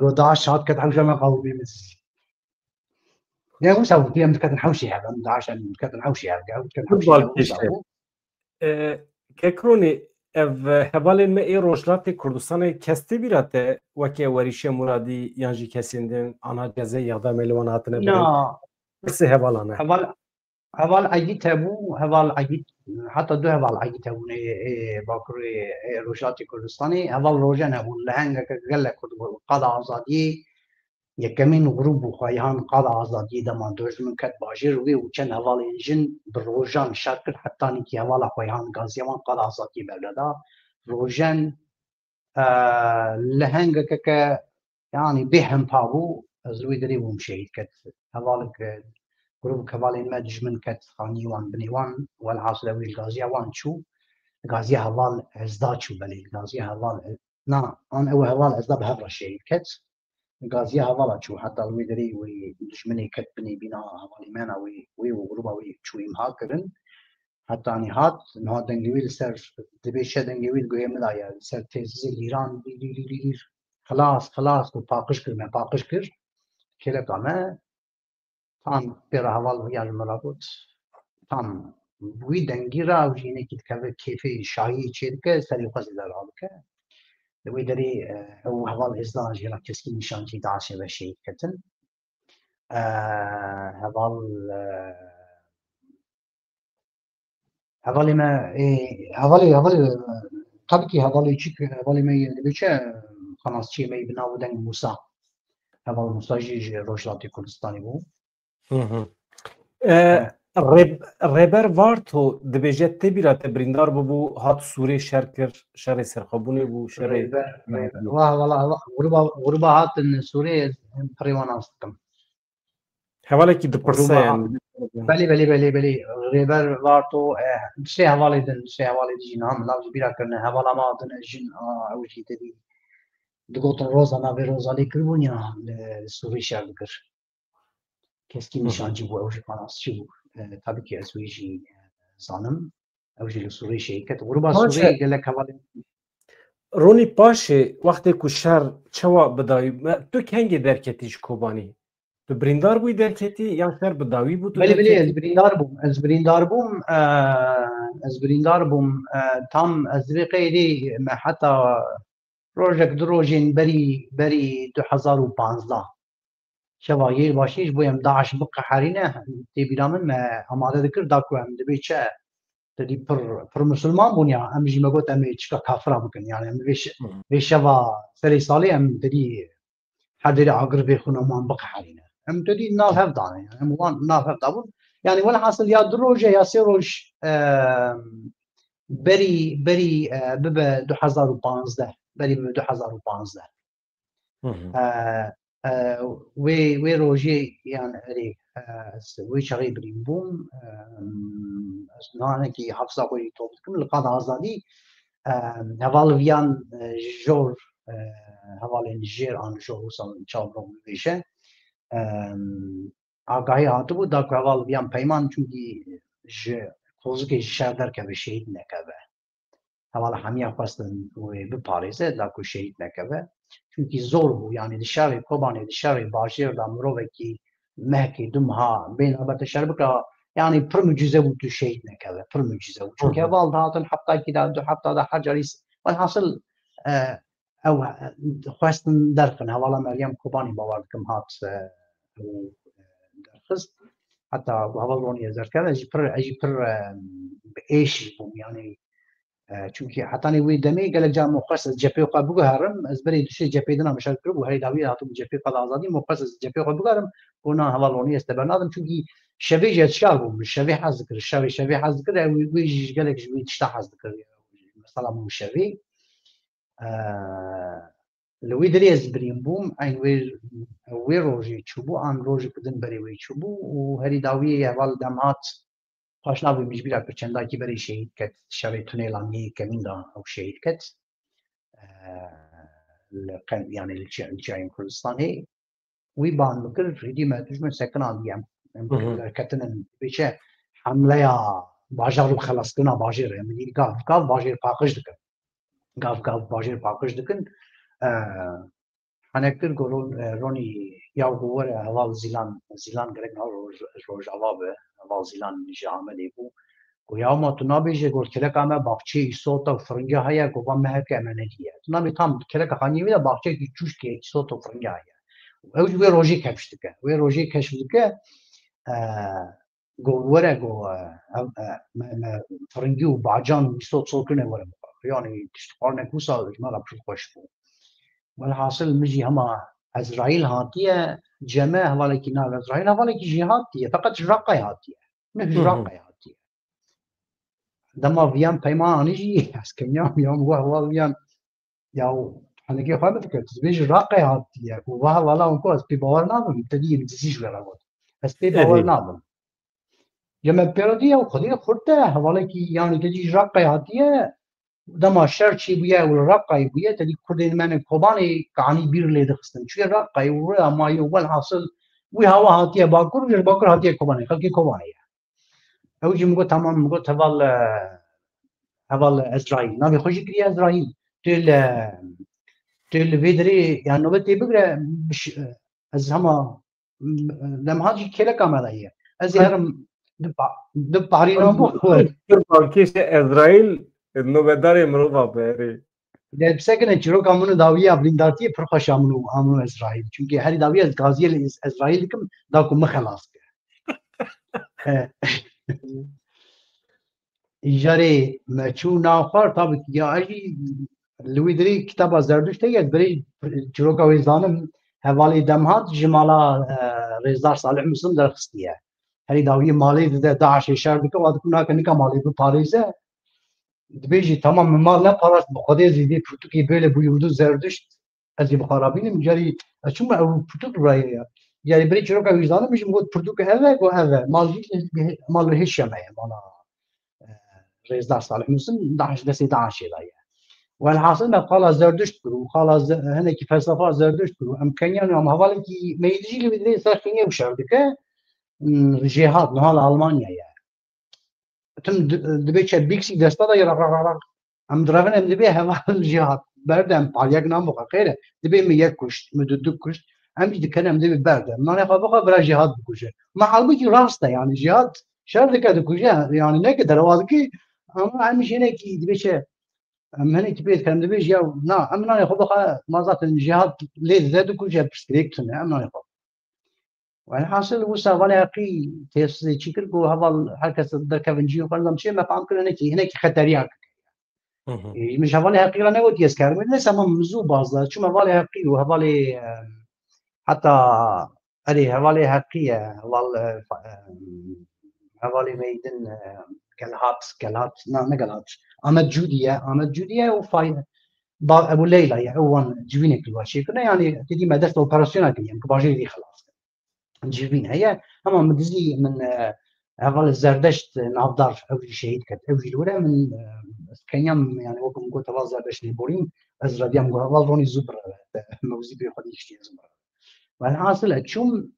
قداش هات كت حوشه ما قاورما مسي يا موسى ودي كت نحوشي هذا داش كت نحوشي هذا كت نحوشي ككروني ev hevalên me ê rojhilatê Kurdistanê kestî bîrate wekî werîşê muradî yan jî kesîndin ana cezê yexdamê li wan hatine birin sê hevalan e heval عيد هبو heval عيد حتى دو heval عيد هبو باكوري رojhilatê Kurdistanê heval rojan hebû li hengeke gelek qada azadiyê yekemîn grûp û xweyan qada azadiyê deman dojmin ket bajêr wê û çend hevalên jin bi rojan şer kir hetanî hevala xweyan gaziya wan qada azadiyê berdeda rojan لهنگك يعني بهم بابو زوي دريبهم شيء كت هذالك جروب كبالين مدج من كت خاني وان بني وان والعاصلة والغازية وان شو غازية هذال ازداد شو بلي غازية هذال نا أنا هو هذال ازداد بهذا الشيء كت غازية هذال شو حتى زوي دري ودشمني كت بني بنا هذال مانا وي وجروبا وي شو يمهاكرن حتى يعني هات نهاد دنجويل سر دبيشة دنجويل قوي ملايا سر تيزي إيران دي خلاص وباقش كر ما باقش كر كلا كمان tam pera haval yani malakut tam bu dengira وجينا كده كذا كيف شاي شركة سري قصدي ذلك ويدري هو هذا إصدار جرا كسكين نشان جي داعش بشيء كتن هذا ما هذا طبقي هذا يشك هذا ما يبيشه خلاص شيء ما يبنى ودن موسى هذا موسى جي روشلاتي كردستاني بو ریبر وارتو دبیجت تبیرا تبریندار بو هات سوری شرکر شر سرخابونی بو شر والله غربا هات سوری پریوان استم حواله کی دپرسه يعني بلی ریبر وارتو شی حواله دین هم لاج بیرا کرنه حواله ما دن جن اوجی تدی دگوت روزانا به روزالی کربونیا سوری شرکر كسكي نشانجي بو اوجي قناص شو tabii ki اسويجي زانم اوجي لسوري شيكت غربا سوري قال لك حوالي روني باشي وقتی که شهر چوا بدایی تو کنگی درکتیش کوبانی تو بریندار بوی درکتی یا شهر بدایی بود تو بلی از بریندار بوم tam از بقیدی حتی روزك دروجين بري 2015 شواهی باشیش بویم داعش بقى حرینه تبیرامن ما آماده ذکر داکو هم دبی چه تدی پر مسلمان بونیا هم جی مگوت هم چکا کافرا بکن یعنی هم وی شوا سری سالی هم تدی حدیر عقر بی خونمان بقى حرینه هم تدی ناف هفدانه هم وان ناف هفدابون يعني ولا حاصل يا دروجه يا سيروش بري بب 2015 بري بب 2015 وي روجي يعني ري وي شغي بريم بوم نانا كي حفصة قولي توبتكم القاضي آزادي هوال ويان جور هوال الجير عن جور وصل شابرون بيشه آگاهی هاتو بود داکو هوال ویان پیمان چونکی خوزکی شهر در که به شهید نکبه هوال همیا خواستن و بپاریزه داکو شهید نکبه چونکی زور بو یعنی دشاری کوبانی دشاری باشیر دا مروه کی مهکی دمها بین البته شربکا yani پر mucize bu şey ne kadar پر mucize bu çünkü evvel dağıtın hatta ki da hatta da hacaris والحاصل او خواستن درفن هوالا مريم كوباني باوردكم هات درخست حتى هوالا روني ذكر اجي پر بايش بوم يعني چونکی حتی نوی دمی گله جام مخصص جپی خو بگهرم از بری دوشی جپی دنا مشال کرد و هری داوی هاتو جپی قضا آزادی مخصص جپی خو بگهرم اونا حوالونی استبرنادم چونکی شبیه جت شالبوم شبیه حز کرد شبیه حز کرد وی گله جوی تشتا حز کرد مثلا مو شبیه لوی دری از بریم بوم این وی روزی چوبو آن روزی کدن بری وی چوبو و هری داوی اول دمات پاشنا بوی مجبورا پرچندا کی بری شهید کت شبیه تونیلانی کمین دا او شهید کت يعني الجاي كردستاني ويبان بكل ريدي ما تجمع سكن ديام كتن بيشه حمله يا باجر خلاص كنا باجر يعني قاف باجر باقش دكن قاف باجر باقش دكن هنكتر قولون روني يا هو هوال زيلان غرق روج عوابه هوال زيلان نجي عملي بو ويا ما تنابيجي قول كلك أما باقشي صوت فرنجة هيا قوام مهك أمانية تنابي تام كلك خاني ويا باقشي كي تشوش كي صوت فرنجة هيا اوج وی روزی کشتکه وی روزی کشتکه گو وره گو فرنگی و باجان صوت کنه وره يعني تشتغل نكوسا ما لا خوش بو والحاصل مجي هما اسرائيل هاتيه جماعه ولكن اسرائيل ولكن جهاتيه فقط جرقه هاتيه مش جرقه هاتيه دما فيان بيمان يجي اسكنيا يوم هو فيان یا هنگی خواهم فکر تزویج راقی هاتیه و والا اونکو از پی باور نبم تدی مدزیج ولا بود از پی باور ادی نبم جمع پیرودی او خودی خورده حواله کی یعنی تدی راقی هاتیه دما شر چی بیه و راقی بیه تدی کردین من کوبانی کانی بیر لید خستن چی راقی و ما یوال حاصل وی هوا هاتیه باکر هاتیه کوبانی خلکی کوبانی او جی مگو تمام مگو هوال اسرائیل نبی خوشی کری اسرائیل تل ویدری يعني نوبتي بقرا از هما لما هاجي كلا كاميرا از هرم دب عرينا بو کیش اسرائیل نوبدار مروفا بری ده بسكن جرو كامونو داوية بلنداتي فرخش عملو اسرائيل çünkü her dawiye az gaziye اسرائيل كم داكم مخلاص جاري ما شو ناخر طب يا اجي لويدري كتاب زردشت هي بري جرو كاويزانم حوالی دمهات جمالا رزدار صالح مسلم درخستیه هری داوی مالی ده داعش شهر بکه واد کنا کنیکا مالی به پاریزه دبیجی تمام مال نه پاراست بخوده زیدی پروتوکی böyle buyurdu zerdüşt از بخارابینم جاری چون او پروتوک برای یعنی بری چرا که ویزانه میشم گفت پروتوک هوا گو هوا مال هیچ شمه مالا رزدار صالح مسلم داعش دستی داعش لایه والحاصل ما قال زردشت برو قال هنا كي فلسفه زردشت برو امكانيه انهم هذول كي ما يجي اللي بدري ساخنيه وشردكه جهاد نهال المانيا يعني تم دبيتش بيكسي دستا يرا ام درافن ام دبي هذا الجهاد بردم باليك نام غيره دبي ميكوش مددكوش ام دي كان ام دبي بردم ما انا بقى برا جهاد بكوشه ما حلبي راسته يعني جهاد شردكه دكوشه يعني نقدر واذكي اما عم شي نكي دبيتش من تبيت كلام دبيج يا نا امنا ياخذ ما زالت الجهات ليه زاد كل شيء برسكريكت امنا ياخذ والحاصل وسا ولا قي تيس تشيكل جو هذا حركه صدر كافنجي وقال شيء ما فهم كل هناك خطرياك مش هذا قي انا ودي اسكر من لسه ممزو باز شو ما هذا قي وهذا حتى اري هذا حقيقه والله هذا ميدن قالات لا قالات احمد جوديه وفايده ابو ليلى يعني هو جبينك الواشي كنا يعني تدي ما درت اوبراسيون كي يعني باجي دي خلاص جبين هي اما مدزي من هذا الزردشت نافدار اول شهيد كانت اول الاولى من كان يوم يعني وكم قلت الله زردشت البورين ازرا ديام قال الله روني زبر موزي بي خدي شتي زبر والحاصل اتشوم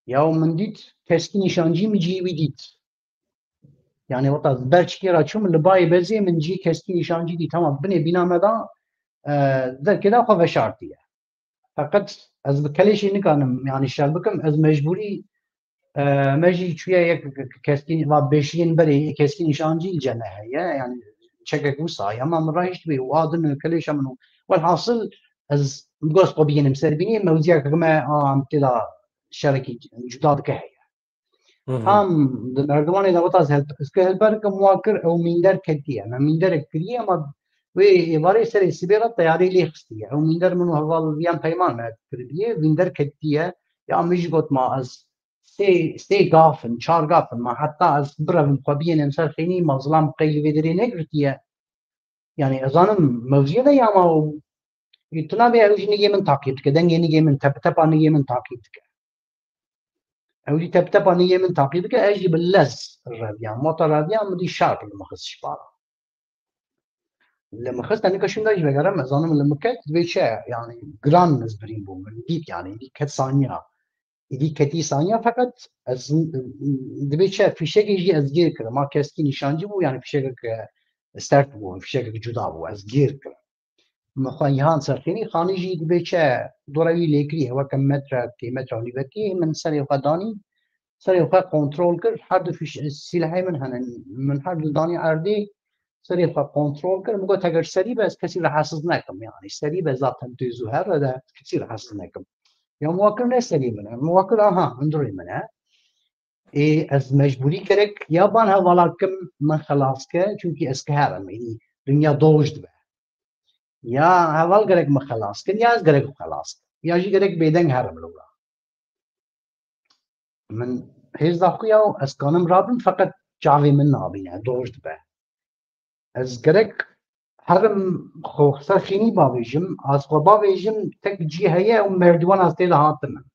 يوم من ديت تسكي نشانجي مجي ويديت يعني وقت برشكي راتشوم اللي باي بزي من جي كسكي نشانجي دي تمام بني بنا مدى ذا كذا خو شرطيه فقط از بكليش نكانم يعني شربكم از مجبوري مجي شويه كسكين و بشين بري كسكي نشانجي الجنه هي يعني شكك وصايا ما مرايش بي واضن كليش منو والحاصل از مقص قبيين مسربيني موزيا كما ام تلا شركه جداد كهي هم مردمان اذا وطاز هلبرك مواكر او مندر كتيه ما مندر كريه ما وی واری سری سبیرا تیاری لیخستیه او میندر منو هوال بیان پیمان مد کردیه میندر کتیه یا میج گوت ما از سی گافن چار گافن ما حتی از برم قبیه نمسر خینی مظلم قیل ویدری نگرتیه يعني أظن موجودة يا ما يتنا بيا وش نيجي من تعقيد كده نيجي من تب نيجي من تعقيد كده أو دي تب نيجي من تعقيد كده أجي باللز الراديان موتر الراديان مدي شارب لما خص شبارة لما خصت أنا كشون دايش بقرا أظن لما كنت بيشة يعني جران نسبرين بوم ديك يعني دي كت ثانية دي كتي ثانية فقط از دبيشة في شيء يجي از غير كده ما كاستي نشانجي بو يعني في شيء ستارت بو في شيء جدا بو از غير كده مخايهان سرخيني خاني جي دبيشة دوراوي ليكري هو كم متر كي متر ونبكي من سري وقداني سري وقا كنترول كر حد في السلاحي من حد داني أردي سري وقا كنترول كر مقول تاجر سري بس كثير حاسس ناكم يعني سري بذات تنتيزو هذا كثير حاسس ناكم يا مواكر نه سري منه مواكر اندروي منه از مجبوری کرک یا بان هوالا کم من خلاص که چونکی اسکهارم یعنی دنیا دوشت به یا هوال کرک من خلاص کن یا از کرک خلاص یا جی کرک بیدنگ هرم لورا من هیچ داخل یا از کانم رابن فقط جاوی من نابینه دوشت به از کرک حرم خوخسر خینی باویجم از خو باویجم تک جیهیه و مردوان از تیل هاتم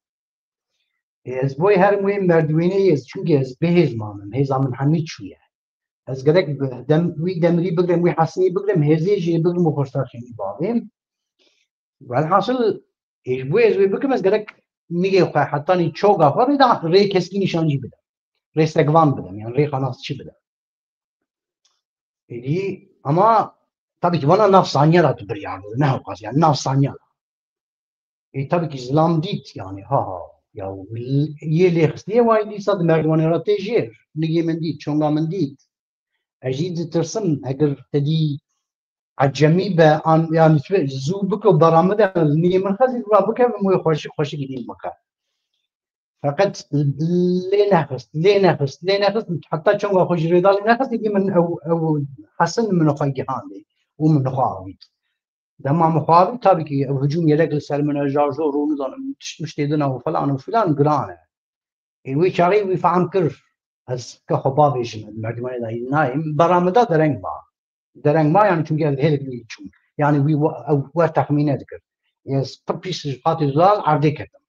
از بوی هر موی مردوینه از چونکه از بهز مانم هز من همین چویه از گرک وی دمری بگرم وی حسنی بگرم هزی جی بگرم و خوخسر خینی باویم والحاصل ایش بوی از وی بگرم از گرک میگه حتی نی چوگا خواهی دا ری کسکی نشانجی بدم ری سگوان بدم یعنی ری خاناس چی بدم ایدی اما tabii ki bana naf sanyalar bir yani ne yapacağız yani naf sanyalar. Tabii ki İslam dit yani ha ya yeli xstiye vay di sad merdivane ra tejir nige men dit çonga men dit ejid tırsın eğer tedi acemi be an yani zu biko baramda nige men xazil ra bika mu xoşi gidin maka. Fakat ليه نخست حتى çonga xoş redal nexست di men ev hasan men xayhandi ومن خواهد دما مخاطب tabii ki hücum yelek selmene jarjo runu da müştedina و فلان وفلان grane وی چاری وی فهم کر از که خباب ایشن مردمان دا نایم برآمده درنگ ما yani çünkü هلك چون yani وی و تخمینه دکر یس پیش قاطی دلال عرضه کردم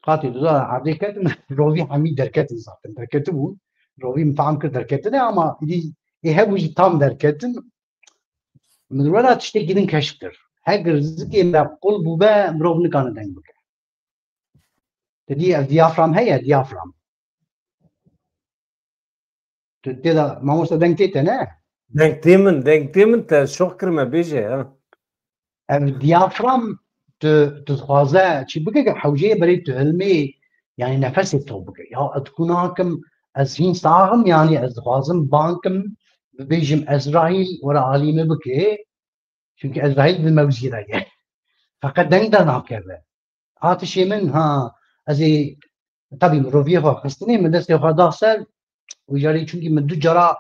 قاطی دلال عرضه کردم روی همی درکت zaten درکت بود روی فهم کر درکت نه ama هی tam درکتن من ولا تشتكي من كشتر هاجر زكي بقول بوبا مروبني كان دنبك تدي الديافرام هي الديافرام تدا ما مو صدقتي انا دنك تا شكر ما بيجي الديافرام تتخازا شي بقى حوجيه بريد تعلمي يعني نفسي توبك يا تكون هاكم ازين صاغم يعني از خازم بانكم بيجم اسرائيل ورا عالمي بكي çünkü Ezrail bir mevzireye. Fakat dengden hakerde. Ateşi min ha azı tabii roviye xastine min dest xada ser و جاری çünkü min du jara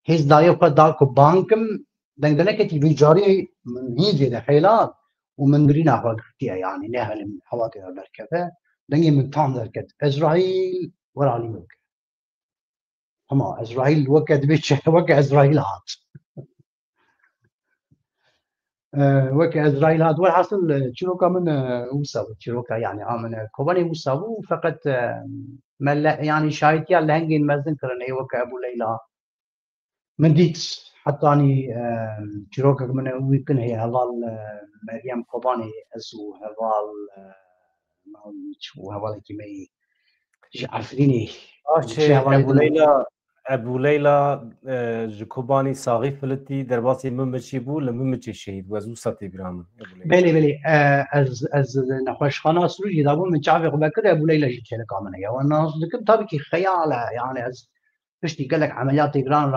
hez daye xada ko bankim dengdene ki vi jari min hize de hilat و من برين أخوات كتير يعني نهل من حواتي البركة دنجي من طعم ذلك إسرائيل ولا علي ملك هما إسرائيل وكد بيش وك إسرائيل هات وك إسرائيل هذا والحاصل شروكا من وساو شروكا يعني من كوباني وساو فقط ملا يعني شايتي اللي هنجين مزن كرني وك أبو ليلى من ديت حتى أني شروكا من ويكن هي هذال مريم كوباني أزو هذال ما شو هذال كمي عارفيني ابو ليلى جكوباني صاغي فلتي درباسي ممشي بو لممشي شهيد وزو ساتي برام بلي از نخوش خانا سروجي دابو من شعبي بكر ابو ليلى جيت لك امنه يا والناس لكم طبعا خياله يعني از بشتي قال لك عمليات جران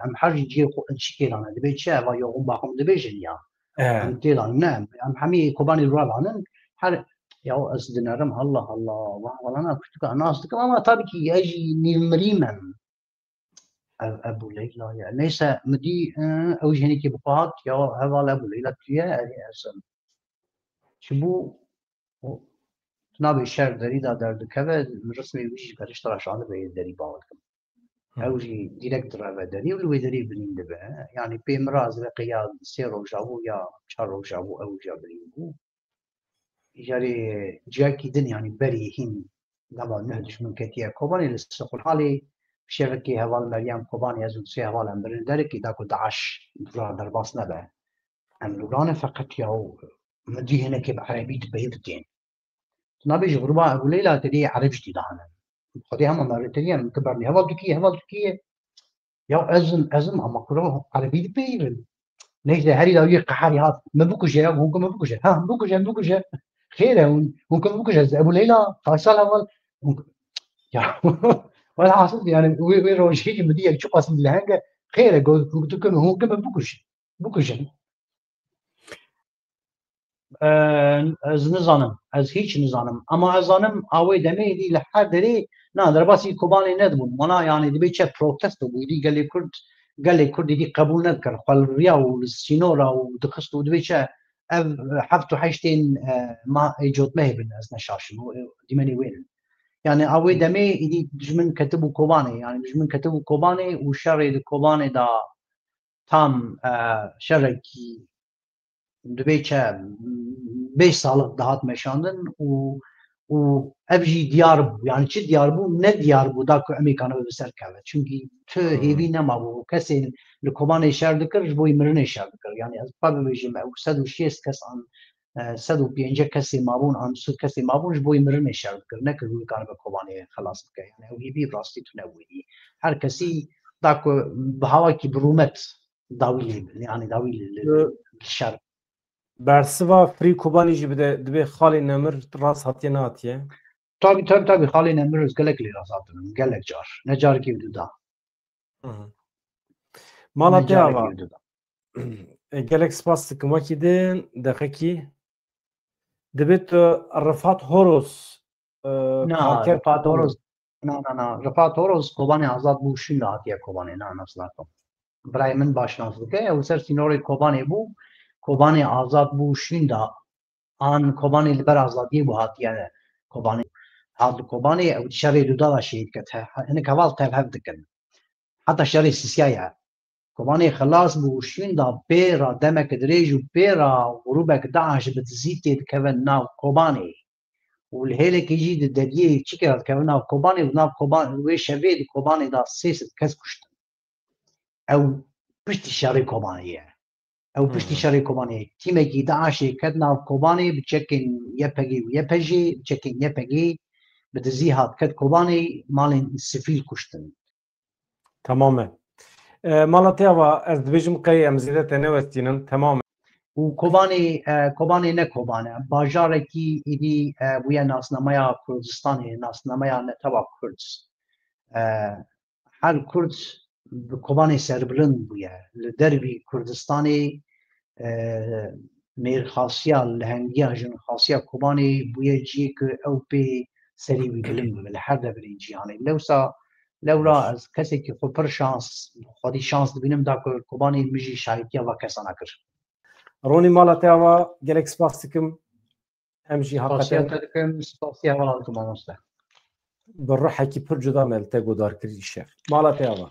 ام حاجه يجي شكل انا دبي شاف يوم باهم دبي جنيا ام تيلان نعم ام حمي كوباني الرابعه حر يا از دينارم الله والله انا كنت الناس كمان ما طبعا يجي نيمريمن ابو ليلى يعني ليس مدي او جهني بقات يا هذا ابو ليلى تيا اسم شبو نابي الشهر دريدا درد كذا رسمي ويجي كاشترا شانه به دري باوكم او جي ديريكتور دري ولا دري بنين دبا يعني بمراز لقياد سيرو جابو يا شارو جابو او جابريبو جاري جاكي دن يعني بريهين لما نهدش من كتيا كوباني للسوق الحالي شبكه هوال مريم كوباني ازو سي هوال امبرن دارك داكو داعش درباس نبا ام لوران فقط ياو مدي هنا كيف عربي تبيضتين نبيج غربا ابو ليلى تدي عربي جديدانا خدي هم مرتين من كبرني هوال تكيه ياو ازم اما كرو عربي تبيض ليش ده هري داوي قحاري هات ما بكوش يا ممكن ما بكوش ها بكوش خير ممكن بكوش ابو ليلى فاصل هوال يا ولا حصلت يعني وين روشي مديك شو قاسم لهنجا خير قلت لكم هو كمان بكوش از نظانم از هیچ نظانم اما ازانم اوی دمه دی لحد دری نه در باسی کوبانی ندمون منا يعني دبي چه پروتست بودی قال لي كرد دي قبول نذكر قال ريا والسينورا ودخست ودبي چه حفتو حيشتين ما ايجوت ما هي بالناس نشاشن دي مني وين يعني اوي دمي دي دجمن كتبوا كوباني يعني دجمن كتبوا كوباني وشري الكوباني دا tam şereki dibêçe 5 sallık dahat meşandın û ev jî diyar bû yani çi diyar bû ne diyar bû da ku em ê kanî bi ser keve çünkü tu hêvî nemabû kesên li Kobanê şer dikir ji bo mirinê şer dikir yani ez xwe bibêjim ew 106 kes an 105 kesê mabûn an 100 kesê mabûn ji bo mirinê şer dikir nekir wî kanî bi Kobanê xelas bike yani ew hêvî rastî tu newîdî her kesî da ku bi hawakî bi rûmet dawî yani dawî li şer Bersiva frî Kobanî jî bide dibê xalê nemir rast hatiye nehatiye. Tabii xalê nemir ez gelek lê rast hatin gelek car ne carekî du da Mala te ava gelek spas dikim wekî din deqekî dibê tu Rifat Horoz Rifat Horoz Rifat Horoz Kobanê azad bû şîn hatiye Kobanê nasıl birayê min başnas dike ew ser sînorê Kobanê bû Kobanê azad bû şîn da an Kobanê li ber azadiyê bû hatiye Kobanê hat li Kobanê ew şerê du da şehîd ket hinek heval tevhev dikin heta şerê Sîsyaya Kobanê xilas bû şîn da pêra demek dirêj û pêra grûbek Daeş bi dizî tê dikevin nav Kobanê û li hêlekê jî di deryê çike dikevin nav Kobanê û nav Kobanê wê şevê di Kobanê da 300 kes kuştin ew piştî şerê Kobanê ye ew piştî şerê Kobanê tîmekî Daeşê ket nav Kobanê bi çekên YPG û YPJ bi çekên YPG bi dizî hat ket Kobanê malên sivîl kuştin Tamam mala te ava ez dibêjim qey em zêde te newestînin tamam û Kobanê ne Kobanê bajarekî êdî bûye nasnameya Kurdistanê nasnameya neteba Kurd her Kurd bi Kobanê serbilind bûye li dervî Kurdistanê mêrxasiya lihengiya jinxasiya Kobanê bûye ciyê ku ew pê serî wî bilind bibe li her deverê cîhanê lewsa lewra ez kesekî xwe pir xwedî şans dibînim da ku Kobanê min jî şahîtiya va kesan nekir ronî mala te ava gelek spas dikim em jî Spasiya te dikim spasiya wela dikim mamoste bi rihekî pir cuda me li te gudarkirî şer mala te ava